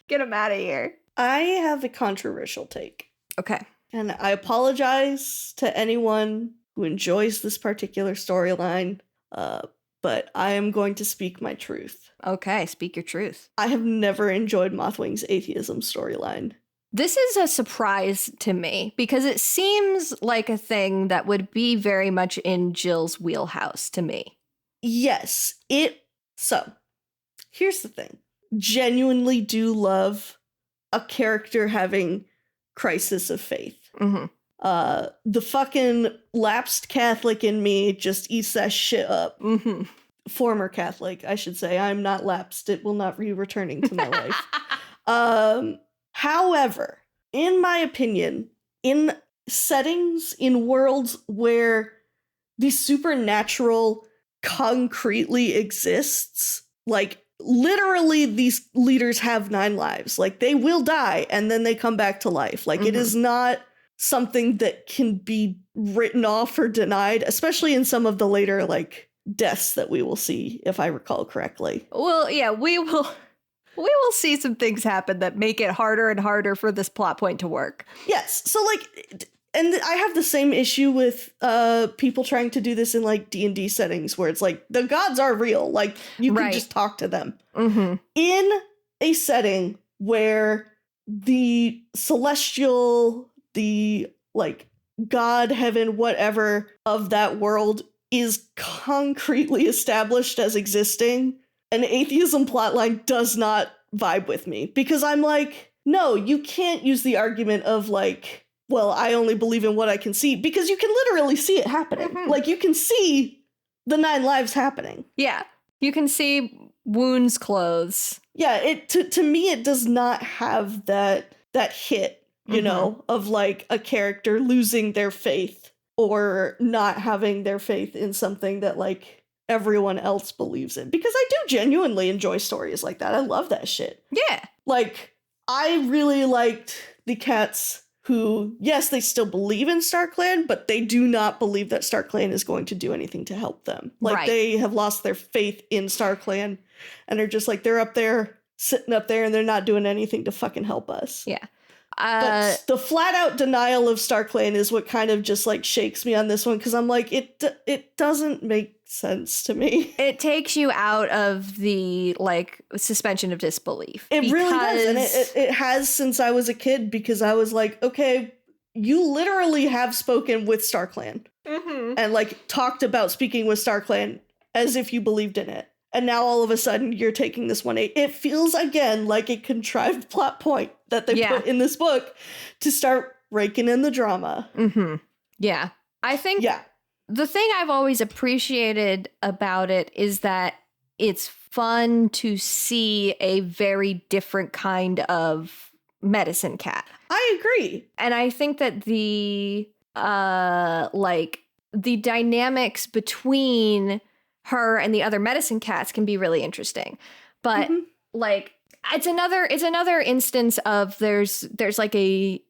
Get him out of here.
I have a controversial take.
Okay.
And I apologize to anyone who enjoys this particular storyline, but I am going to speak my truth.
Okay, speak your truth.
I have never enjoyed Mothwing's atheism storyline.
This is a surprise to me because it seems like a thing that would be very much in Jill's wheelhouse to me.
Yes, so here's the thing. Genuinely do love a character having crisis of faith.
Mm-hmm.
The fucking lapsed Catholic in me just eats that shit up.
Mm-hmm.
Former Catholic, I should say. I'm not lapsed. It will not be returning to my life. However, in my opinion, in settings, in worlds where the supernatural concretely exists, like literally these leaders have 9 lives. Like, they will die and then they come back to life. Like, it is not something that can be written off or denied, especially in some of the later, like, deaths that we will see, if I recall correctly.
Well, yeah, we will see some things happen that make it harder and harder for this plot point to work.
Yes. So, like, and I have the same issue with people trying to do this in, like, D&D settings where it's like, the gods are real. Like, you can just talk to them.
Mm-hmm.
In a setting where the celestial, the, like, God, heaven, whatever of that world is concretely established as existing, an atheism plotline does not vibe with me. Because I'm like, no, you can't use the argument of, like, well, I only believe in what I can see, because you can literally see it happening. Mm-hmm. Like, you can see the 9 lives happening.
Yeah, you can see wounds clothes.
Yeah, to me, it does not have that hit, you know, of, like, a character losing their faith or not having their faith in something that, like, everyone else believes in. Because I do genuinely enjoy stories like that. I love that shit.
Yeah.
Like, I really liked the cats who, yes, they still believe in StarClan, but they do not believe that StarClan is going to do anything to help them. Like, they have lost their faith in StarClan and are just like, they're up there, sitting up there, and they're not doing anything to fucking help us.
Yeah.
But the flat out denial of StarClan is what kind of just, like, shakes me on this one, because I'm like, it doesn't make sense to me.
It takes you out of the, like, suspension of disbelief.
It really does, and it has since I was a kid, because I was like, okay, you literally have spoken with StarClan, and, like, talked about speaking with StarClan as if you believed in it. And now all of a sudden you're taking this 1/8. It feels, again, like a contrived plot point that they put in this book to start raking in the drama.
Yeah. I think the thing I've always appreciated about it is that it's fun to see a very different kind of medicine cat.
I agree.
And I think that the dynamics between her and the other medicine cats can be really interesting. But like, it's another instance of there's like a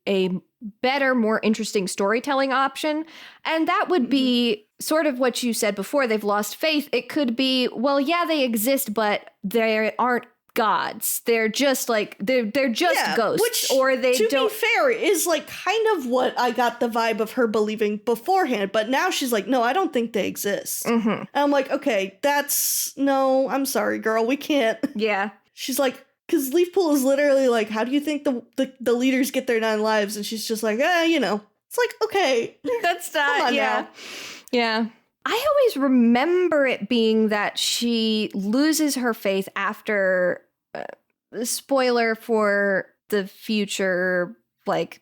better, more interesting storytelling option. And that would be sort of what you said before. They've lost faith. It could be, well, yeah, they exist, but they aren't gods. They're just like they're just ghosts,
which,
or they
to
don't.
be fair, is like kind of what I got the vibe of her believing beforehand. But now she's like, no, I don't think they exist. And I'm like, okay, I'm sorry, girl, we can't.
Yeah.
She's like, because Leafpool is literally like, how do you think the leaders get their 9 lives? And she's just like, it's like, okay,
that's not.
Come on
yeah.
now.
Yeah. I always remember it being that she loses her faith after spoiler for the future, like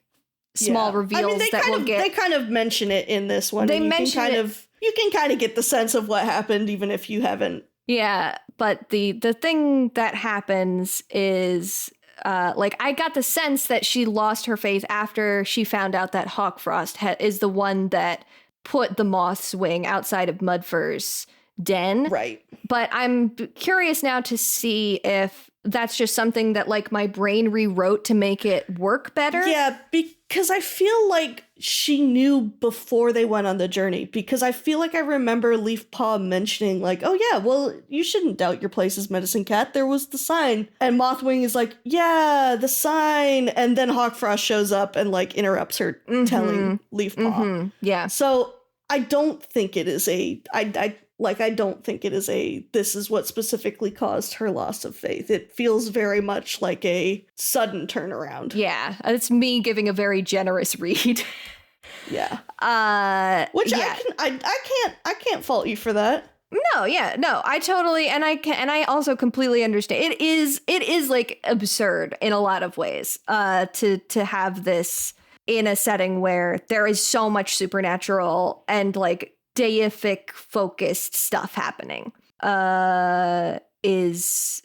small reveals
They kind of mention it in this one. You can kind of get the sense of what happened, even if you haven't.
Yeah, but the thing that happens is I got the sense that she lost her faith after she found out that Hawkfrost is the one that put the moth's wing outside of Mudfur's den.
Right.
But I'm curious now to see if that's just something that like my brain rewrote to make it work better.
Yeah, because I feel like she knew before they went on the journey, because I feel like I remember Leafpaw mentioning like, oh yeah, well, you shouldn't doubt your place as Medicine Cat. There was the sign. And Mothwing is like, yeah, the sign. And then Hawkfrost shows up and like interrupts her telling Leafpaw.
Yeah.
So I don't think it is this is what specifically caused her loss of faith. It feels very much like a sudden turnaround.
Yeah, it's me giving a very generous read.
Yeah.
Which
I can't fault you for that.
No, I totally, and I also completely understand. It is like absurd in a lot of ways, to have this in a setting where there is so much supernatural and like deific focused stuff happening is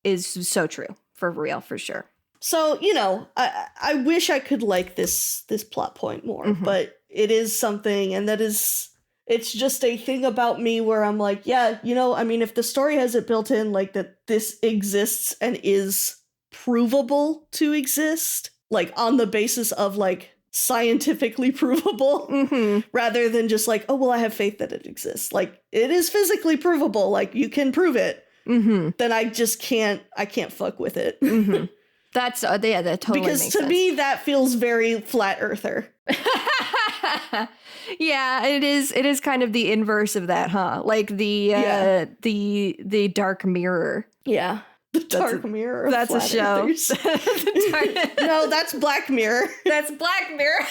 so true, for real, for sure.
So, I wish I could like this plot point more, but it is something, and it's just a thing about me where I'm like, yeah, if the story has it built in like that this exists and is provable to exist, like on the basis of like scientifically provable, rather than just like, oh well, I have faith that it exists, like it is physically provable, like you can prove it, then I can't fuck with it.
That's that totally
because
makes
to
sense.
me that feels very flat earther.
Yeah, it is kind of the inverse of that, huh? Like the Dark Mirror.
Yeah. The Dark Mirror.
That's a show.
No, that's Black Mirror.
That's Black Mirror.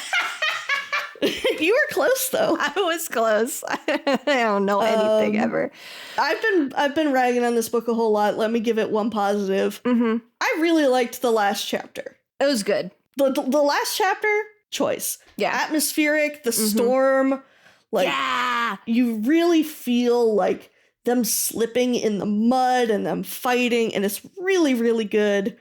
You were close though.
I was close. I don't know anything ever.
I've been ragging on this book a whole lot. Let me give it one positive. I really liked the last chapter.
It was good.
The last chapter, choice.
Yeah.
Atmospheric, the storm, like you really feel like them slipping in the mud and them fighting, and it's really, really good.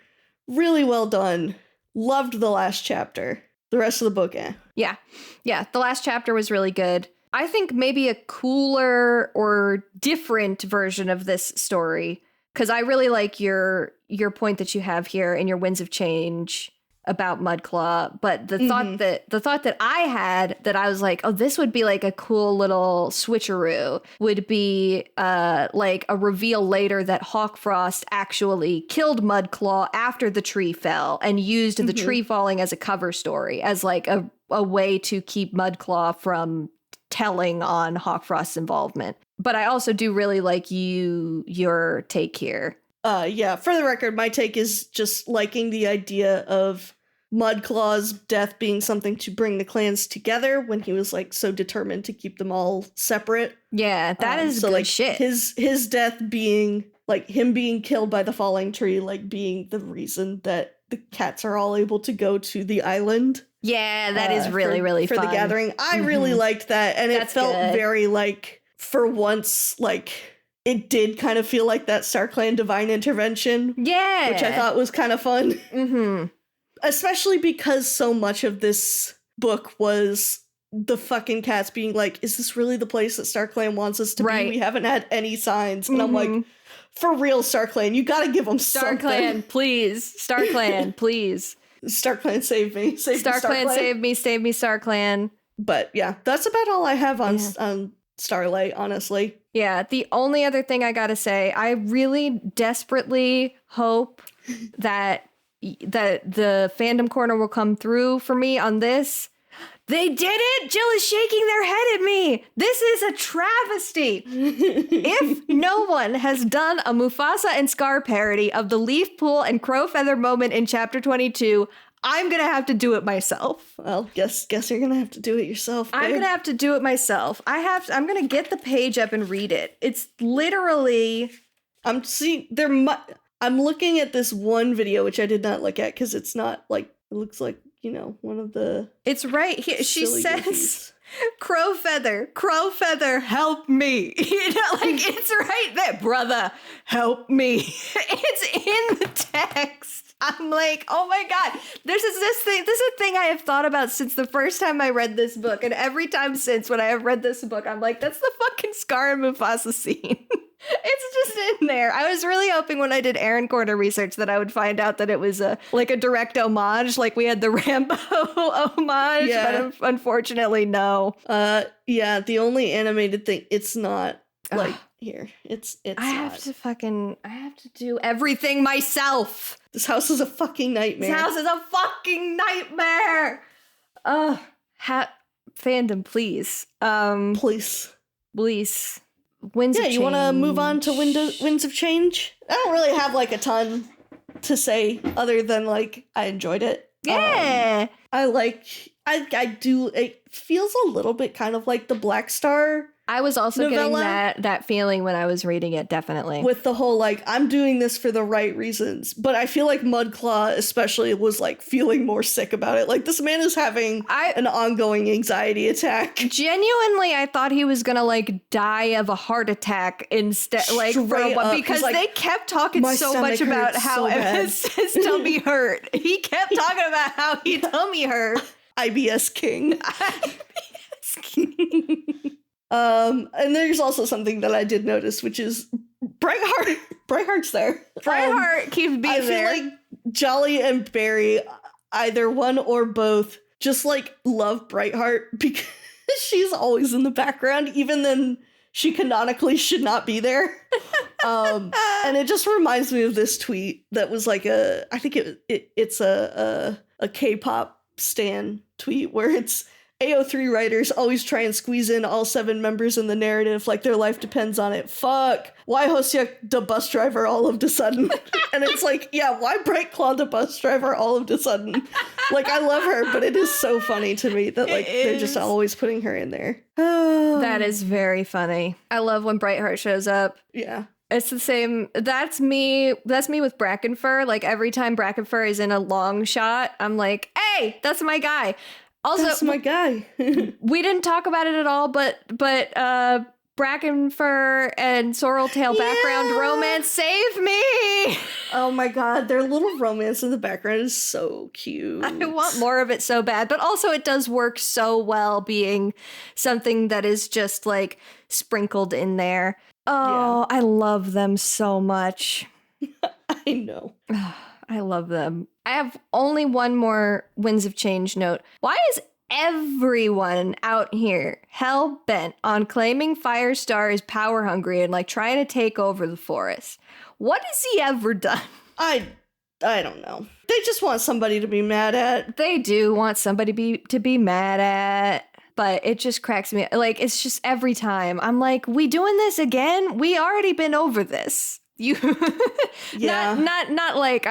Really well done. Loved the last chapter. The rest of the book,
Yeah. The last chapter was really good. I think maybe a cooler or different version of this story, because I really like your point that you have here in your Winds of Change about Mudclaw, but the thought that I had, that I was like, oh, this would be like a cool little switcheroo, would be like a reveal later that Hawkfrost actually killed Mudclaw after the tree fell and used the tree falling as a cover story, as like a way to keep Mudclaw from telling on Hawkfrost's involvement. But I also do really like your take here.
Yeah, for the record, my take is just liking the idea of Mudclaw's death being something to bring the clans together when he was like so determined to keep them all separate.
Yeah, that is
so
good
like
shit.
His death being like him being killed by the falling tree, like being the reason that the cats are all able to go to the island.
Yeah, that is really, really
for
fun.
the gathering. I really liked that, and it felt very like, for once, like it did kind of feel like that StarClan divine intervention.
Yeah.
Which I thought was kind of fun. Especially because so much of this book was the fucking cats being like, is this really the place that StarClan wants us to be? We haven't had any signs. And I'm like, for real, StarClan, you gotta give them something.
StarClan, please. StarClan, please.
StarClan, save me.
StarClan, save me, StarClan.
But yeah, that's about all I have on Starlight, honestly.
Yeah, the only other thing I gotta say, I really desperately hope that the fandom corner will come through for me on this. They did it! Jill is shaking their head at me! This is a travesty! If no one has done a Mufasa and Scar parody of the leaf pool and crow feather moment in chapter 22, I'm gonna have to do it myself.
Well, guess you're gonna have to do it yourself, babe.
I'm gonna have to do it myself. I'm gonna get the page up and read it. It's literally...
I'm looking at this one video, which I did not look at, because it's not, like, it looks like, you know, one of the...
It's right here. She says,
goofies.
crow feather, help me. You know, like, it's right there. Brother, help me. It's in the text. I'm like, oh my God. This is a thing I have thought about since the first time I read this book. And every time since when I have read this book, I'm like, that's the fucking Scar and Mufasa scene. It's just in there. I was really hoping when I did Erin Corner research that I would find out that it was a direct homage, like we had the Rambo homage, but unfortunately, no.
Yeah, the only animated thing, it's not like here. It's
I have to do everything myself.
This house is a fucking nightmare.
This house is a fucking nightmare. Fandom, please. Please. Winds of Change.
You want to move on to Winds of Change? I don't really have like a ton to say other than like I enjoyed it.
Yeah.
I do. It feels a little bit kind of like the Black Star.
I was also
novella.
getting that feeling when I was reading it, definitely.
With the whole, like, I'm doing this for the right reasons. But I feel like Mudclaw especially was, like, feeling more sick about it. Like, this man is having an ongoing anxiety attack.
Genuinely, I thought he was gonna, like, die of a heart attack instead. Like, because they kept talking so much about how his tummy hurt. He kept talking about how his tummy hurt.
IBS King. IBS King. And there's also something that I did notice, which is Brightheart's there.
Brightheart keeps being there.
I feel like Jolly and Barry, either one or both, just like love Brightheart because she's always in the background, even then she canonically should not be there. And it just reminds me of this tweet that was like I think it's a K-pop stan tweet where it's AO3 writers always try and squeeze in all 7 members in the narrative like their life depends on it. Fuck. Why Hosea the bus driver all of a sudden? And it's like, yeah, why Brightclaw the bus driver all of a sudden? Like, I love her, but it is so funny to me that like they're just always putting her in there.
That is very funny. I love when Brightheart shows up.
Yeah.
It's the same. That's me with Brackenfur. Like every time Brackenfur is in a long shot, I'm like, hey, that's my guy. Also,
that's my guy.
We didn't talk about it at all, but Brackenfur and Sorreltail background romance, save me!
Oh my God, their little romance in the background is so cute.
I want more of it so bad, but also it does work so well being something that is just like sprinkled in there. Oh, yeah. I love them so much.
I know.
I love them. I have only one more Winds of Change note. Why is everyone out here hell-bent on claiming Firestar is power hungry and like trying to take over the forest? What has he ever done?
I don't know. They just want somebody to be mad at.
They do want somebody to be mad at. But it just cracks me. Like, it's just every time. I'm like, we doing this again? We already been over this.
Yeah.
Not like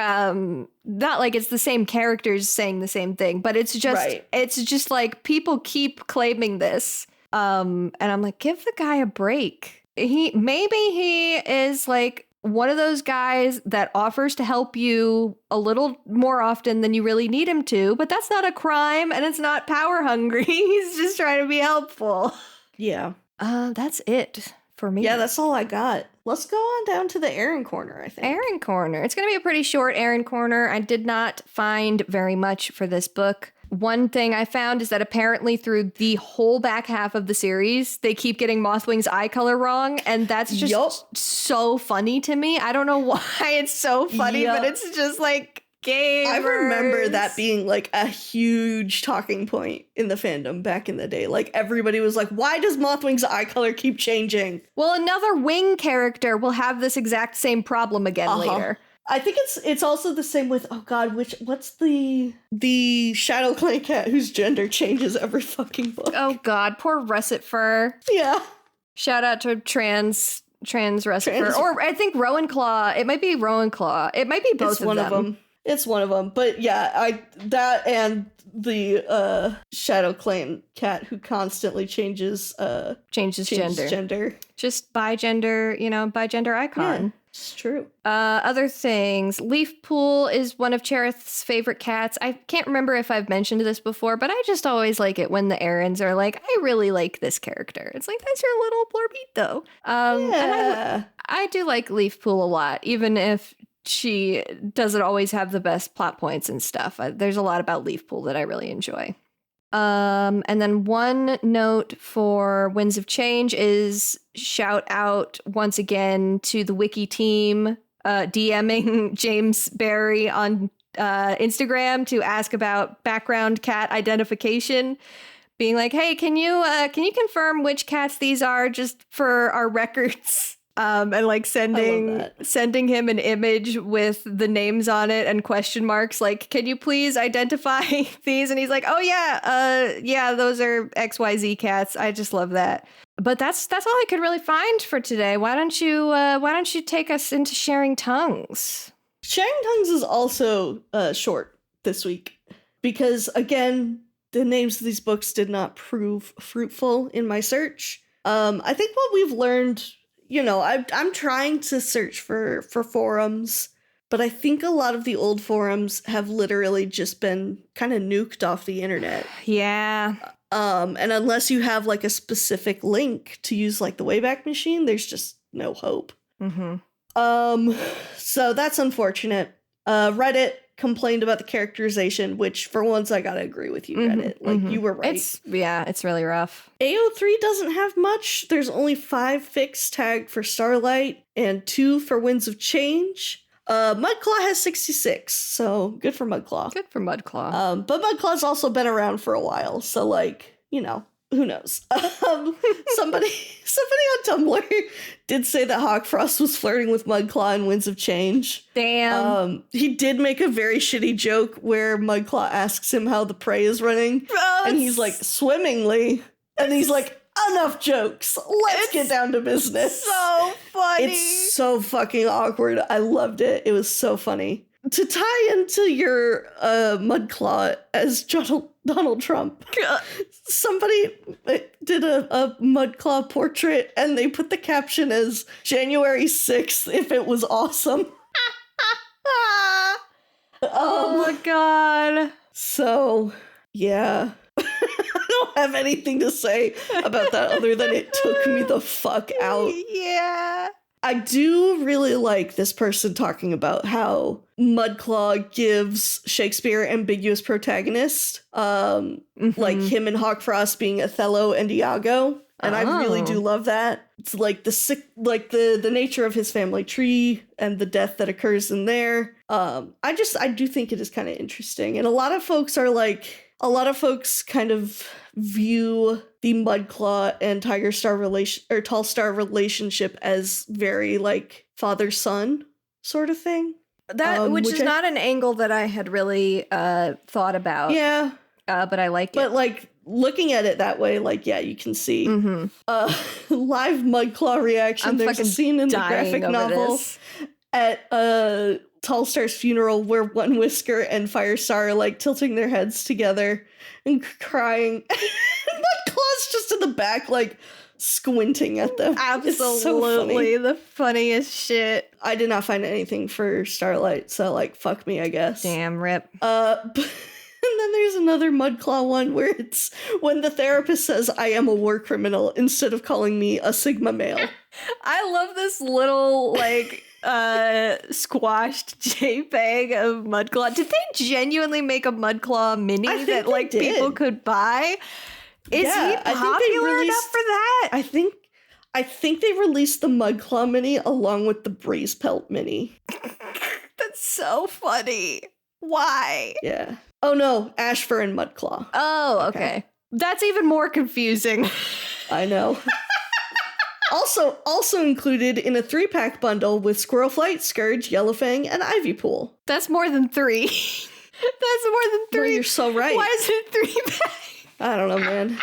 it's the same characters saying the same thing, but it's just like people keep claiming this. And I'm like, give the guy a break. Maybe he is like one of those guys that offers to help you a little more often than you really need him to, but that's not a crime and it's not power hungry. He's just trying to be helpful.
Yeah.
That's it for me.
Yeah, that's all I got. Let's go on down to the Erin Corner, I think.
Erin Corner. It's going to be a pretty short Erin Corner. I did not find very much for this book. One thing I found is that apparently through the whole back half of the series, they keep getting Mothwing's eye color wrong. And that's just so funny to me. I don't know why it's so funny, but it's just like, gamers.
I remember that being like a huge talking point in the fandom back in the day. Like everybody was like, why does Mothwing's eye color keep changing?
Well, another Wing character will have this exact same problem again later.
I think it's also the same with, oh god, what's the Shadow Clan cat whose gender changes every fucking book.
Oh god, poor Russet Fur.
Yeah.
Shout out to trans Russet Fur. Or I think Rowan Claw. It might be Rowan Claw. It might be both of them.
It's one of them. But yeah, that and the Shadow Clan cat who constantly changes gender.
Just bigender icon.
Yeah, it's true.
Other things. Leafpool is one of Cherith's favorite cats. I can't remember if I've mentioned this before, but I just always like it when the Erins are like, I really like this character. It's like, that's your little Blorbito. And I do like Leafpool a lot, even if she doesn't always have the best plot points and stuff. There's a lot about Leafpool that I really enjoy. And then one note for Winds of Change is shout out once again to the wiki team DMing James Barry on Instagram to ask about background cat identification, being like, hey, can you confirm which cats these are just for our records? And like sending him an image with the names on it and question marks, like, can you please identify these? And he's like, oh yeah, those are XYZ cats. I just love that. But that's all I could really find for today. Why don't you take us into Sharing Tongues?
Sharing Tongues is also short this week because, again, the names of these books did not prove fruitful in my search. I think what we've learned, I'm trying to search for forums, but I think a lot of the old forums have literally just been kind of nuked off the internet.
Yeah.
And unless you have like a specific link to use like the Wayback Machine, there's just no hope.
Mm-hmm.
So that's unfortunate. Reddit complained about the characterization, which for once I gotta agree with you, Reddit. You were right.
It's really rough.
AO3 doesn't have much. There's only 5 fics tagged for Starlight and 2 for Winds of Change. Mudclaw has 66, so good for Mudclaw.
Good for Mudclaw.
But Mudclaw's also been around for a while, so who knows? Somebody on Tumblr did say that Hawkfrost was flirting with Mudclaw in Winds of Change.
Damn.
He did make a very shitty joke where Mudclaw asks him how the prey is running, and he's like, swimmingly, and he's like, enough jokes. Let's get down to business.
So funny.
It's so fucking awkward. I loved it. It was so funny. To tie into your Mudclaw as Donald Trump, somebody did a Mudclaw portrait and they put the caption as January 6th if it was awesome.
Oh my god.
So, yeah. I don't have anything to say about that other than it took me the fuck out.
Yeah.
I do really like this person talking about how Mudclaw gives Shakespeare ambiguous protagonist, like him and Hawkfrost being Othello and Iago, and I really do love that. It's like the nature of his family tree and the death that occurs in there. I do think it is kind of interesting, and a lot of folks kind of view the Mudclaw and Tiger Star Tall Star relationship as very like father-son sort of thing.
That which is not an angle that I had really thought about.
Yeah.
But I like it.
But like looking at it that way, like, yeah, you can see live Mudclaw reaction. There's a scene in the graphic novel at Tall Star's funeral where One Whisker and Firestar are like tilting their heads together and crying. Mudclaw's just in the back, like squinting at them.
Absolutely the funniest shit.
I did not find anything for Starlight, so like fuck me, I guess.
Damn, rip.
And then there's another Mudclaw one where it's when the therapist says, I am a war criminal, instead of calling me a Sigma male.
I love this little, like, squashed JPEG of Mudclaw. Did they genuinely make a Mudclaw mini that, like, people could buy? Is he popular enough for that?
I think they released the Mudclaw mini along with the Braze Pelt mini.
That's so funny. Why?
Yeah. Oh no, Ashfur and Mudclaw.
Oh, okay. That's even more confusing. I know.
Also included in a 3-pack bundle with Squirrel Flight, Scourge, Yellowfang, and Ivy Pool.
That's more than 3. That's more than 3.
No, you're so right.
Why is it 3-pack?
I don't know, man.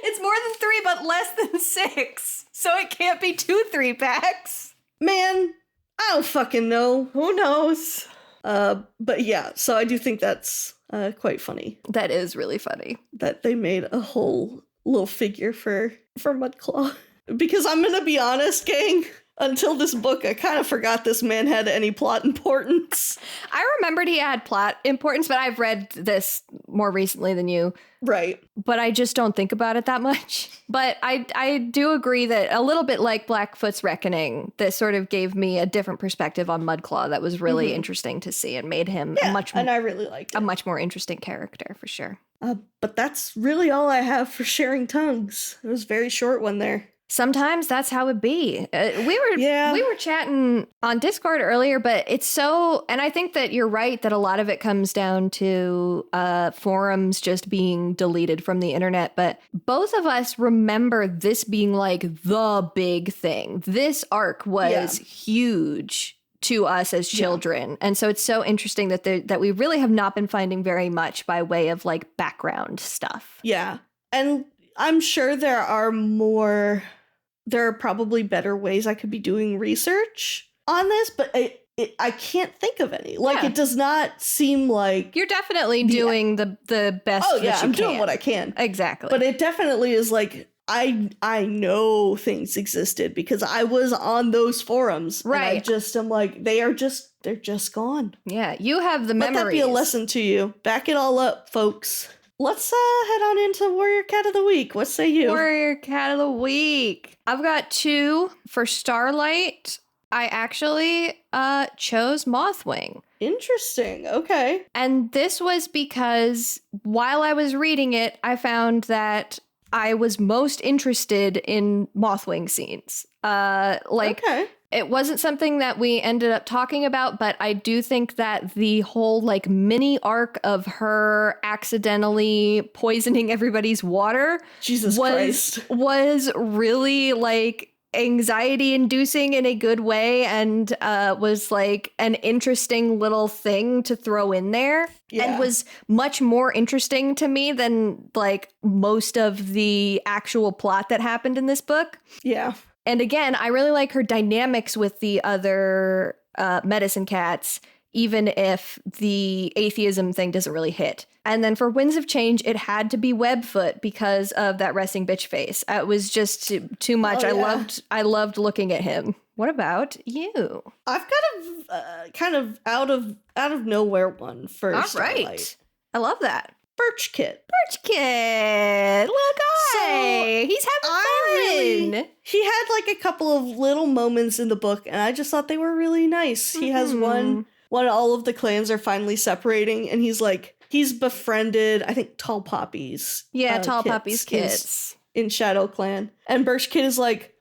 It's more than 3, but less than 6. So it can't be 2 3-packs.
Man, I don't fucking know.
Who knows?
But yeah, so I do think that's quite funny.
That is really funny.
That they made a whole little figure for Mudclaw. Because I'm gonna be honest, gang, until this book, I kind of forgot this man had any plot importance.
I remembered he had plot importance, but I've read this more recently than you.
Right.
But I just don't think about it that much. But I do agree that a little bit like Blackfoot's Reckoning, this sort of gave me a different perspective on Mudclaw that was really interesting to see and made him
and I really liked it.
A much more interesting character, for sure.
But that's really all I have for sharing tongues. It was a very short one there.
Sometimes that's how it be. We were chatting on Discord earlier, but it's so, and I think that you're right that a lot of it comes down to forums just being deleted from the internet. But both of us remember this being like the big thing. This arc was huge to us as children. Yeah. And so it's so interesting that we really have not been finding very much by way of like background stuff.
Yeah. And I'm sure there are probably better ways I could be doing research on this, but I can't think of any. Like, it does not seem like...
You're definitely doing the best that you can.
I'm doing what I can.
Exactly.
But it definitely is like, I know things existed because I was on those forums.
Right.
And I just am like, they're just gone.
Yeah, you have the memories.
Let that be a lesson to you. Back it all up, folks. Let's head on into Warrior Cat of the Week. What say you?
Warrior Cat of the Week. I've got 2 for Starlight. I actually chose Mothwing.
Interesting. Okay.
And this was because while I was reading it, I found that I was most interested in Mothwing scenes. Okay. It wasn't something that we ended up talking about, but I do think that the whole like mini arc of her accidentally poisoning everybody's water was really like anxiety inducing in a good way, and was like an interesting little thing to throw in there, and was much more interesting to me than like most of the actual plot that happened in this book.
Yeah.
And again, I really like her dynamics with the other medicine cats, even if the atheism thing doesn't really hit. And then for Winds of Change, it had to be Webfoot because of that resting bitch face. It was just too much.
Oh, yeah.
I loved looking at him. What about you?
I've got a kind of out of nowhere one for Starlight.
Right. I love that.
Birch Kit.
Little guy. So he's having fun.
He had like a couple of little moments in the book, and I just thought they were really nice. He has one when all of the clans are finally separating, and he's befriended, I think, Tall Poppy's.
Yeah, Tall Poppy's kids.
In Shadow Clan. And Birch Kit is like,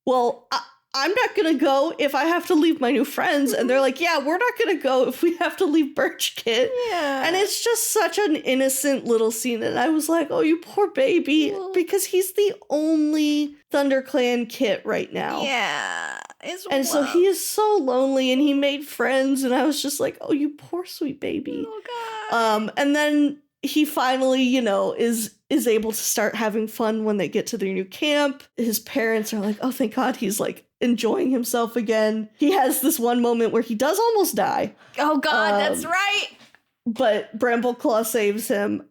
well, I'm not gonna go if I have to leave my new friends. And they're like, yeah, we're not gonna go if we have to leave Birch Kit.
Yeah.
And it's just such an innocent little scene. And I was like, oh, you poor baby. Because he's the only ThunderClan kit right now.
Yeah.
So he is so lonely, and he made friends. And I was just like, oh, you poor sweet baby.
Oh, God.
And then he finally, is able to start having fun when they get to their new camp. His parents are like, oh, thank God he's like enjoying himself again. He has this one moment where he does almost die.
Oh God, that's right.
But Brambleclaw saves him.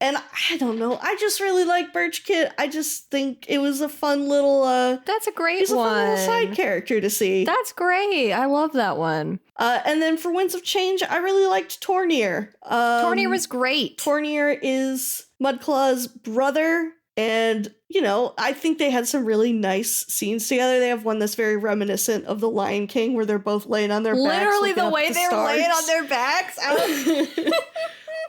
And I don't know. I just really like Birch Kit. I just think it was a fun little
That's a great
he's
one.
a fun little side character to see.
That's great. I love that one.
And then for Winds of Change, I really liked Tornir.
Tornir was great.
Tornir is Mudclaw's brother. And, I think they had some really nice scenes together. They have one that's very reminiscent of The Lion King, where they're both laying on their backs.
Literally the way they're
stars.
laying on their backs.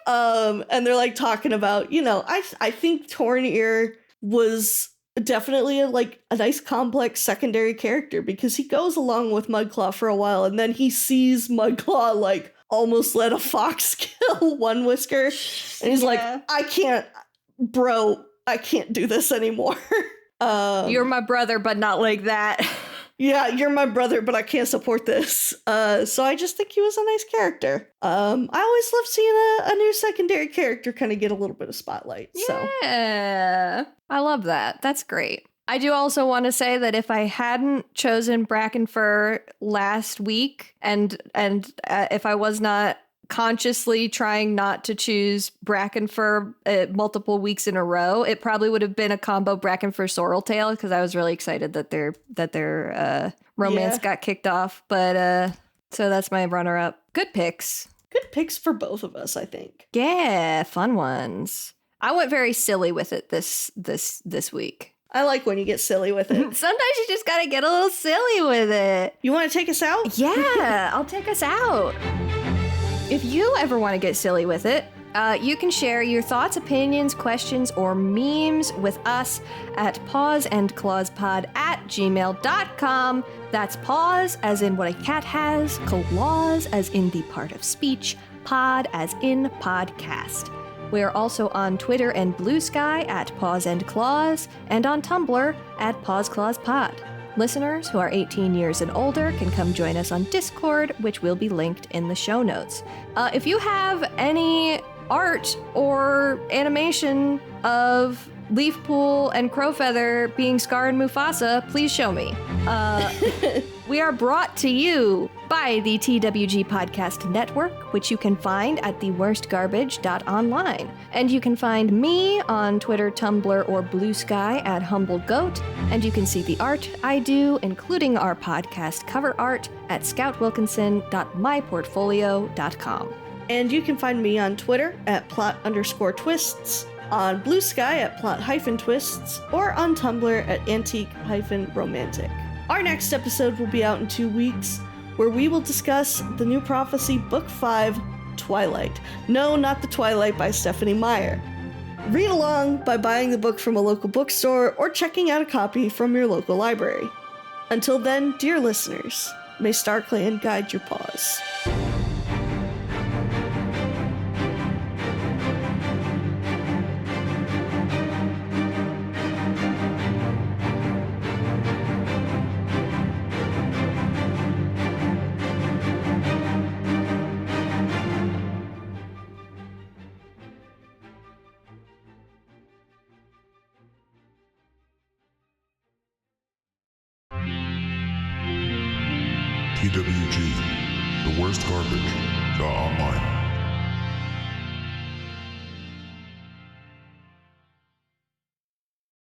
And they're like talking about, I think Tornir was definitely a nice complex secondary character, because he goes along with Mudclaw for a while, and then he sees Mudclaw almost let a fox kill One Whisker, and he's like, I can't do this anymore.
You're my brother, but not like that.
Yeah, you're my brother, but I can't support this. So I just think he was a nice character. I always love seeing a new secondary character kind of get a little bit of spotlight.
Yeah, I love that. That's great. I do also want to say that if I hadn't chosen Brackenfur last week, and if I was not consciously trying not to choose Brackenfur multiple weeks in a row, it probably would have been a combo Brackenfur Sorreltail, because I was really excited that their romance got kicked off. But so that's my runner-up. Good picks.
Good picks for both of us, I think.
Yeah, fun ones. I went very silly with it this week.
I like when you get silly with it.
Sometimes you just gotta get a little silly with it.
You want to take us out?
Yeah, I'll take us out. If you ever want to get silly with it, you can share your thoughts, opinions, questions, or memes with us at pawsandclawspod@gmail.com. That's paws as in what a cat has, claws as in the part of speech, pod as in podcast. We are also on Twitter and Blue Sky at Paws and Claws, and on Tumblr at Paws Clause Pod. Listeners who are 18 years and older can come join us on Discord, which will be linked in the show notes. If you have any art or animation of Leafpool and Crowfeather being Scar and Mufasa, please show me. We are brought to you by the TWG Podcast Network, which you can find at theworstgarbage.online. And you can find me on Twitter, Tumblr, or Blue Sky at HumbleGoat. And you can see the art I do, including our podcast cover art, at scoutwilkinson.myportfolio.com.
And you can find me on Twitter at plot_twists, on Blue Sky at plot-twists, or on Tumblr at antique-romantic. Our next episode will be out in 2 weeks, where we will discuss the new prophecy, Book 5, Twilight. No, not the Twilight by Stephanie Meyer. Read along by buying the book from a local bookstore or checking out a copy from your local library. Until then, dear listeners, may StarClan guide your paws.
TWG, the worst garbage, online.